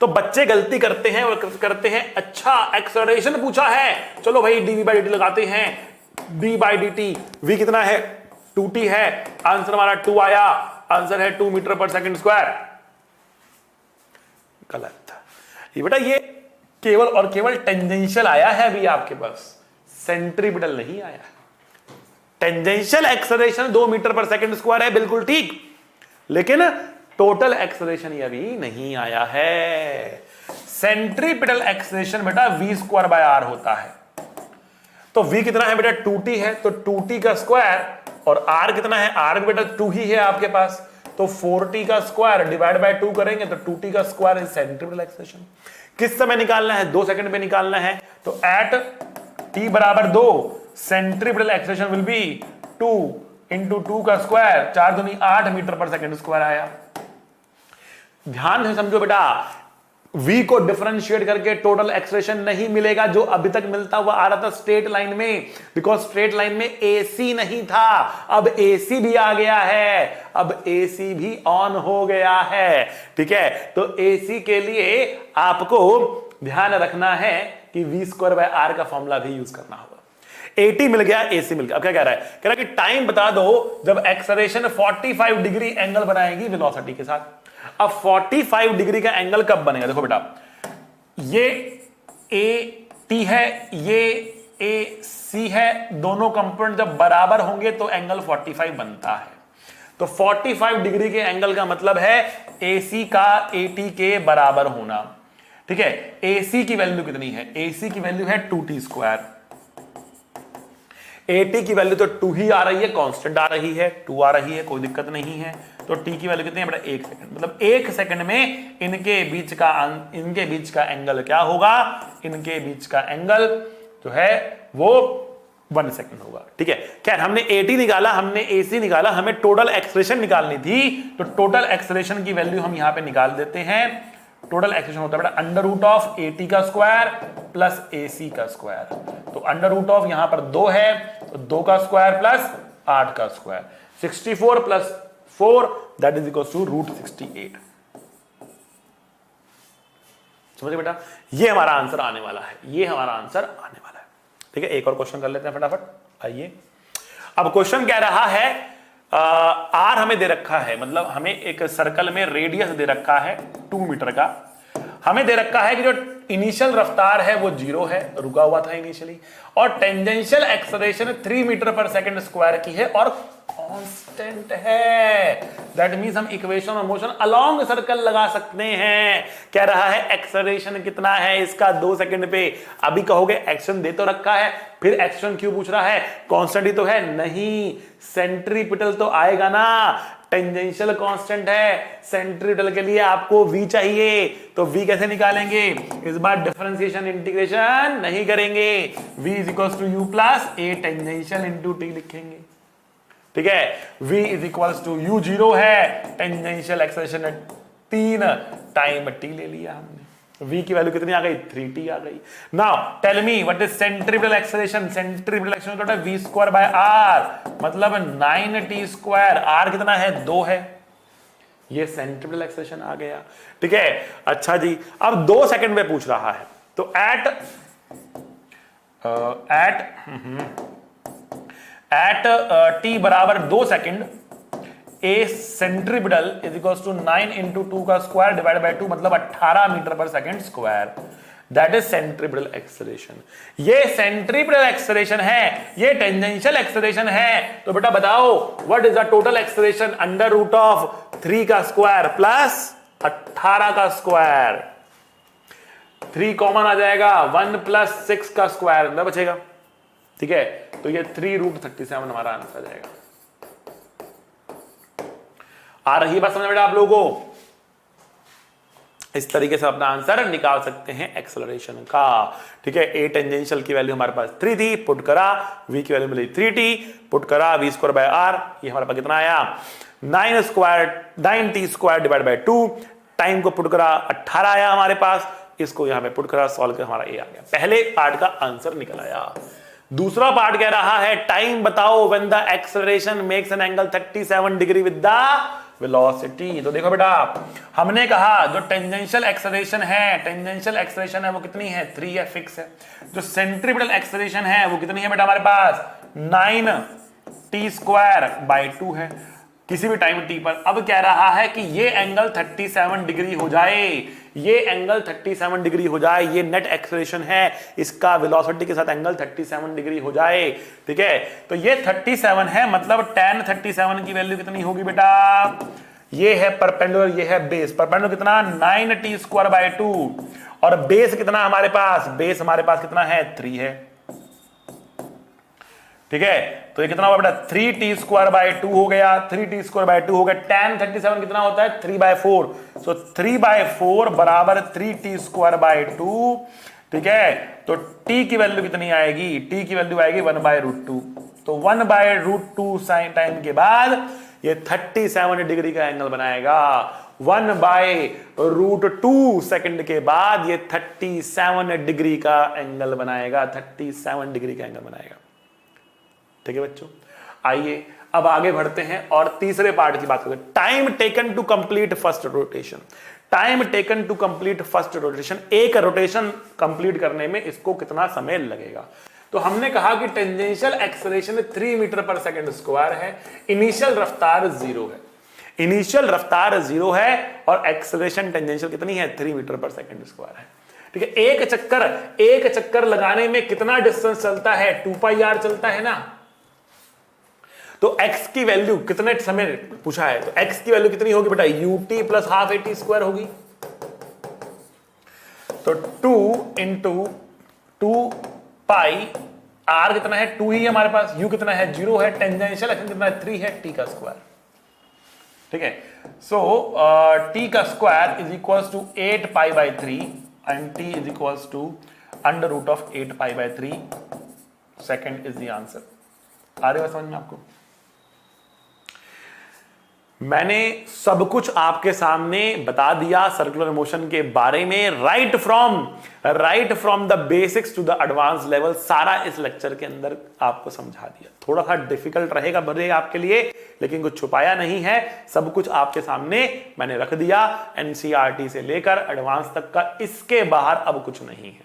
तो बच्चे गलती करते हैं और करते हैं, अच्छा एक्सेलरेशन पूछा है, चलो भाई dv बाई dt लगाते हैं। d बाई dt, v कितना है 2t है, आंसर हमारा 2 आया, आंसर है 2 मीटर पर सेकंड स्क्वायर। गलत। ये बेटा ये केवल और केवल टेंजेंशियल आया है अभी आपके पास, सेंट्रीपिटल नहीं आया। Tangential acceleration 2 metre per second square है, बिल्कुल ठीक, लेकिन टोटल एक्सेलरेशन ये अभी नहीं आया है। सेंट्रीपिटल एक्सेलरेशन बेटा v स्क्वायर बाय r होता है। तो v कितना है बेटा 2t है, तो 2t का स्क्वायर, और r कितना है, r भी बेटा 2 ही है आपके पास, तो 4t का स्क्वायर डिवाइड बाय 2 करेंगे तो 2t का स्क्वायर इज सेंट्रीपिटल एक्सेलरेशन। किस समय निकालना है, 2 सेकंड में निकालना है, तो एट t बराबर 2 centripetal acceleration will be 2 into 2 का स्क्वायर, 4 दूनी 8 मीटर पर सेकंड स्क्वायर आया। ध्यान से समझो बेटा, v को डिफरेंशिएट करके टोटल एक्सेलरेशन नहीं मिलेगा जो अभी तक मिलता हुआ आ रहा था स्ट्रेट लाइन में, बिकॉज स्ट्रेट लाइन में AC नहीं था, अब AC भी आ गया है, अब AC भी ऑन हो गया है। ठीक है, तो AC के लिए आपको ध्यान रखना है कि v स्क्वायर बाय r का फॉर्मूला भी यूज करना होगा। AT मिल गया, AC मिल गया। अब क्या कह रहा है, कह रहा है कि टाइम बता दो जब एक्सेलरेशन 45 डिग्री एंगल बनाएगी वेलोसिटी के साथ। अब 45 डिग्री का एंगल कब बनेगा, देखो बेटा, ये AT है, ये AC है, दोनों कंपोनेंट जब बराबर होंगे तो एंगल 45 बनता है। तो 45 डिग्री के एंगल का मतलब है AC का AT के बराबर होना। ठीक है, AC की वैल्यू कितनी है, AC की वैल्यू है 2t स्क्वायर, AT की वैल्यू तो 2 ही आ रही है, कांस्टेंट आ रही है, 2 आ रही है, कोई दिक्कत नहीं है। तो t की वैल्यू कितनी है बेटा 1 सेकंड, मतलब 1 सेकंड में इनके बीच का एंगल क्या होगा, इनके बीच का एंगल जो है वो 1 सेकंड होगा। ठीक है, खैर हमने AT निकाला, हमने AC निकाला, हमें टोटल एक्सेलरेशन निकालनी थी, तो टोटल एक्सेलरेशन की वैल्यू हम यहां पे निकाल देते हैं। टोटल एक्सेलरेशन होता है बेटा अंडर रूट ऑफ AT का स्क्वायर प्लस AC का स्क्वायर। तो अंडर रूट ऑफ यहां पर 2 है, तो 2 का स्क्वायर प्लस 8 का square, 64 plus 4 that is equal to root 68। समझे बेटा, ये हमारा आंसर आने वाला है, ये हमारा आंसर आने वाला है। ठीक है, एक और क्वेश्चन कर लेते हैं फटाफट। आइए, अब क्वेश्चन कह रहा है आर हमें दे रखा है, मतलब हमें एक सर्कल में रेडियस दे रखा है 2 मीटर का, हमें दे रखा है कि जो इनिशियल रफ्तार है वो 0 है, रुका हुआ था इनिशियली, और tangential acceleration 3 metre per second square की है और कांस्टेंट है। दैट मींस हम equation of motion along circle लगा सकते हैं। कह रहा है एक्सेलरेशन कितना है इसका 2 सेकंड पे। अभी कहोगे एक्शन दे तो रखा है, फिर एक्शन क्यों पूछ रहा है, कांस्टेंट ही तो है, नहीं सेंट्रीपिटल तो आएगा ना, टेंजेंशियल कांस्टेंट है, सेंट्रीपिटल के लिए आपको v चाहिए, तो v कैसे निकालेंगे, इस बार डिफरेंशिएशन इंटीग्रेशन नहीं करेंगे, v is equal to u plus a tangential into t लिखेंगे। ठीक है, v is equal to u 0 है, टेंजेंशियल एक्सेलरेशन 3 टाइम t ले लिया हमने, v की वैल्यू कितनी आ गई 3t आ गई। Now tell me what is centripetal acceleration, centripetal acceleration होता है v स्क्वायर बाय r, मतलब 9t स्क्वायर, r कितना है 2 है, ये सेंट्रीपिटल एक्सेलरेशन आ गया। ठीक है, अच्छा जी, अब 2 सेकंड में पूछ रहा है, तो एट t बराबर 2 second a centripetal is equal to 9 into 2 का स्क्वायर डिवाइड बाय 2, मतलब 18 metre per second square, that is centripetal acceleration. ये सेंट्रीपिटल एक्सेलरेशन है, ये टेंजेंशियल एक्सेलरेशन है, तो बेटा बताओ what is the total acceleration, under root of 3 का स्क्वायर प्लस 18 का स्क्वायर, 3 कॉमन आ जाएगा, 1 प्लस 6 का स्क्वायर अंदर बचेगा। ठीक है, तो ये 3 रूट 37 हमारा आंसर आ जाएगा। आ रही बात समझ बेटा आप लोगों को, इस तरीके से अपना आंसर निकाल सकते हैं एक्सेलरेशन का। ठीक है, ए टेंजेंशियल की वैल्यू हमारे पास 3 थी, पुट करा, वी की वैल्यू मिली 3t, पुट करा v स्क्वायर बाय r, ये हमारे पास कितना आया 9t square divide by 2, time को पुट करा 18 आया हमारे पास, इसको यहां पे पुट करा, सॉल्व कर हमारा ए आ गया। पहले पार्ट का आंसर निकल आया। दूसरा पार्ट कह रहा है टाइम बताओ when the acceleration makes an angle 37 degree with the velocity. तो देखो बेटा, हमने कहा जो टेंजेंशियल एक्सेलरेशन है वो कितनी है 3 है, फिक्स है। जो सेंट्रीपिटल एक्सेलरेशन है वो कितनी है बेटा हमारे पास 9t स्क्वायर बाय 2 है किसी भी टाइम t पर। अब कह रहा है कि ये एंगल 37 डिग्री हो जाए, ये एंगल 37 डिग्री हो जाए, ये नेट एक्सेलरेशन है, इसका वेलोसिटी के साथ एंगल 37 डिग्री हो जाए। ठीक है, तो ये 37 है, मतलब tan 37 की वैल्यू कितनी होगी बेटा, ये है परपेंडिकुलर, ये है बेस। परपेंडिकुलर कितना 9t स्क्वायर बाय 2, और बेस कितना हमारे पास, बेस हमारे पास कितना है 3 है। ठीक है, तो ये कितना हुआ बेटा 3t स्क्वायर बाय 2 हो गया, 3t स्क्वायर बाय 2 हो गया। tan 37 कितना होता है 3/4, सो 3/4 बराबर 3t स्क्वायर बाय 2। ठीक है, तो t की वैल्यू कितनी आएगी, t की वैल्यू आएगी 1/√2, तो 1/√2 साइन टाइम के बाद ये 37 डिग्री का एंगल बनाएगा। 1/√2 सेकंड के बाद ये 37 डिग्री का एंगल बनाएगा, 37 डिग्री का एंगल बनाएगा। ठीक है बच्चों, आइए अब आगे बढ़ते हैं और तीसरे पार्ट की बात करते हैं। Time taken to complete first rotation. Time taken to complete first rotation, एक रोटेशन कंप्लीट करने में इसको कितना समय लगेगा। तो हमने कहा कि tangential acceleration 3 metre per second square है, इनिशियल रफ्तार 0 है, इनिशियल रफ्तार 0 है और एक्सेलरेशन टेंजेंशियल कितनी है 3 मीटर पर सेकंड स्क्वायर है। ठीक है, एक चक्कर लगाने में कितना डिस्टेंस चलता है 2πr चलता है ना। तो x की वैल्यू कितने समय पूछा है, तो x की वैल्यू कितनी होगी बेटा ut plus half at square होगी। तो 2 इंटू 2πr कितना है 2 ही हमारे पास, u कितना है 0 है, टेंजेंशियल एक्शन कितना है 3 है, t का स्क्वायर। ठीक है, सो t का square is equals to 8π/3 and t is equals to √8π/3 second is the answer. आ रहे हो समझ में आपको। मैंने सब कुछ आपके सामने बता दिया सर्कुलर मोशन के बारे में, right from the basics to the advance level, सारा इस लेक्चर के अंदर आपको समझा दिया। थोड़ा सा डिफिकल्ट रहेगा बनेगा आपके लिए, लेकिन कुछ छुपाया नहीं है, सब कुछ आपके सामने मैंने रख दिया, एनसीईआरटी से लेकर एडवांस तक का। इसके बाहर अब कुछ नहीं है,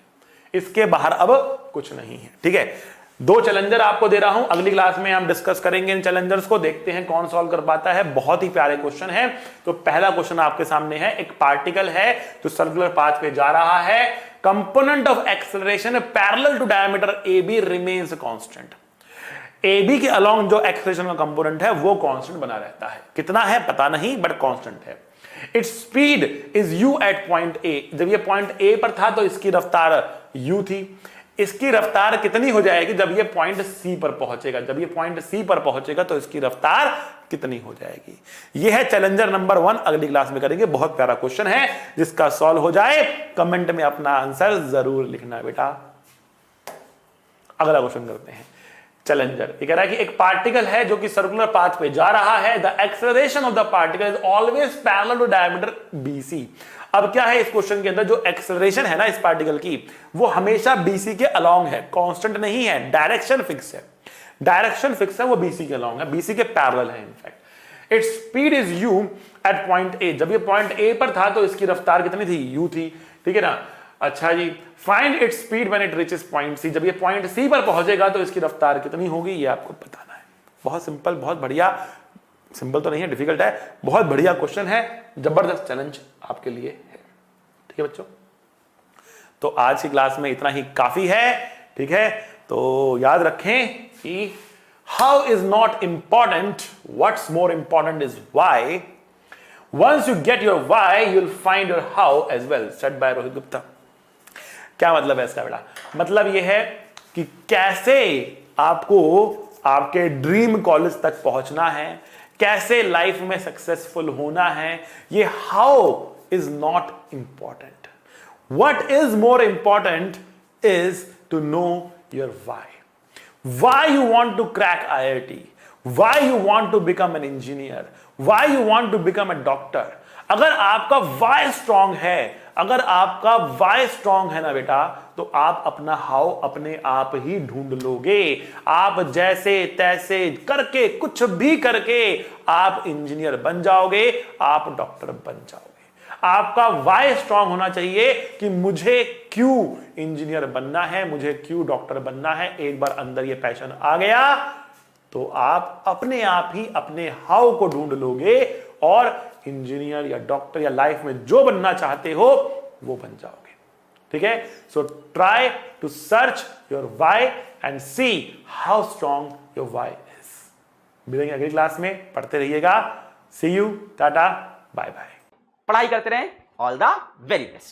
इसके बाहर अब कुछ नहीं है। ठीक है, 2 चैलेंजर आपको दे रहा हूं, अगली क्लास में हम डिस्कस करेंगे इन चैलेंजर्स को, देखते हैं कौन सॉल्व कर पाता है। बहुत ही प्यारे क्वेश्चन है। तो पहला क्वेश्चन आपके सामने है, एक पार्टिकल है जो सर्कुलर पाथ पे जा रहा है, component of acceleration parallel to diameter AB remains constant. AB के अलोंग जो एक्सेलरेशन का कंपोनेंट है वो कांस्टेंट बना रहता है, कितना है पता नहीं बट कांस्टेंट है। It's speed is u at point A, जब ये पॉइंट A पर था तो इसकी रफ्तार u थी, इसकी रफ्तार कितनी हो जाएगी जब ये पॉइंट C पर पहुंचेगा, जब ये पॉइंट C पर पहुंचेगा तो इसकी रफ्तार कितनी हो जाएगी। ये है चैलेंजर नंबर 1, अगली क्लास में करेंगे। बहुत प्यारा क्वेश्चन है, जिसका सॉल्व हो जाए कमेंट में अपना आंसर जरूर लिखना बेटा। अगला क्वेश्चन करते हैं, चैलेंजर ये कह रहा है कि एक पार्टिकल है जो कि सर्कुलर पाथ पे जा रहा है, the acceleration of the particle is always parallel to diameter BC। अब क्या है इस क्वेश्चन के अंदर, जो एक्सेलरेशन है ना इस पार्टिकल की वो हमेशा BC के अलोंग है, कांस्टेंट नहीं है, डायरेक्शन फिक्स है, डायरेक्शन फिक्स है, वो BC के अलोंग है, BC के पैरेलल है in fact. It's speed is u at point A, जब ये पॉइंट A पर था तो इसकी रफ्तार कितनी थी u थी। ठीक है ना, अच्छा जी, find its speed when it reaches point C, जब ये पॉइंट C पर पहुंचेगा तो इसकी रफ्तार कितनी होगी, ये आपको बताना है। बहुत सिंपल, बहुत बढ़िया, सिंपल तो नहीं है, डिफिकल्ट है, बहुत बढ़िया क्वेश्चन है, जबरदस्त चैलेंज आपके लिए है। ठीक है बच्चों, तो आज की क्लास में इतना ही काफी है। ठीक है, तो याद रखें कि how is not important, what's more important is why. Once you get your why you will find your how as well, said by Rohit Gupta. क्या मतलब है इसका बेटा, मतलब यह है कि कैसे आपको आपके ड्रीम कॉलेज तक पहुंचना है, कैसे लाइफ में सक्सेसफुल होना है, ये how is not important. What is more important is to know your why. Why you want to crack IIT? Why you want to become an engineer? Why you want to become a doctor? अगर आपका why strong है, अगर आपका why strong है ना बेटा, तो आप अपना हाउ अपने आप ही ढूंढ लोगे। आप जैसे तैसे करके, कुछ भी करके आप इंजीनियर बन जाओगे, आप डॉक्टर बन जाओगे। आपका वाई स्ट्रांग होना चाहिए कि मुझे क्यों इंजीनियर बनना है, मुझे क्यों डॉक्टर बनना है। एक बार अंदर ये पैशन आ गया तो आप अपने आप ही अपने हाउ को ढूंढ लोगे और इंजीनियर या डॉक्टर या लाइफ में जो बनना चाहते हो वो बन जाओगे। ठीक है, so try to search your why and see how strong your why is. मिलेंगे अगली क्लास में, पढ़ते रहिएगा। See you, tata, bye bye. पढ़ाई करते रहें। All the very best.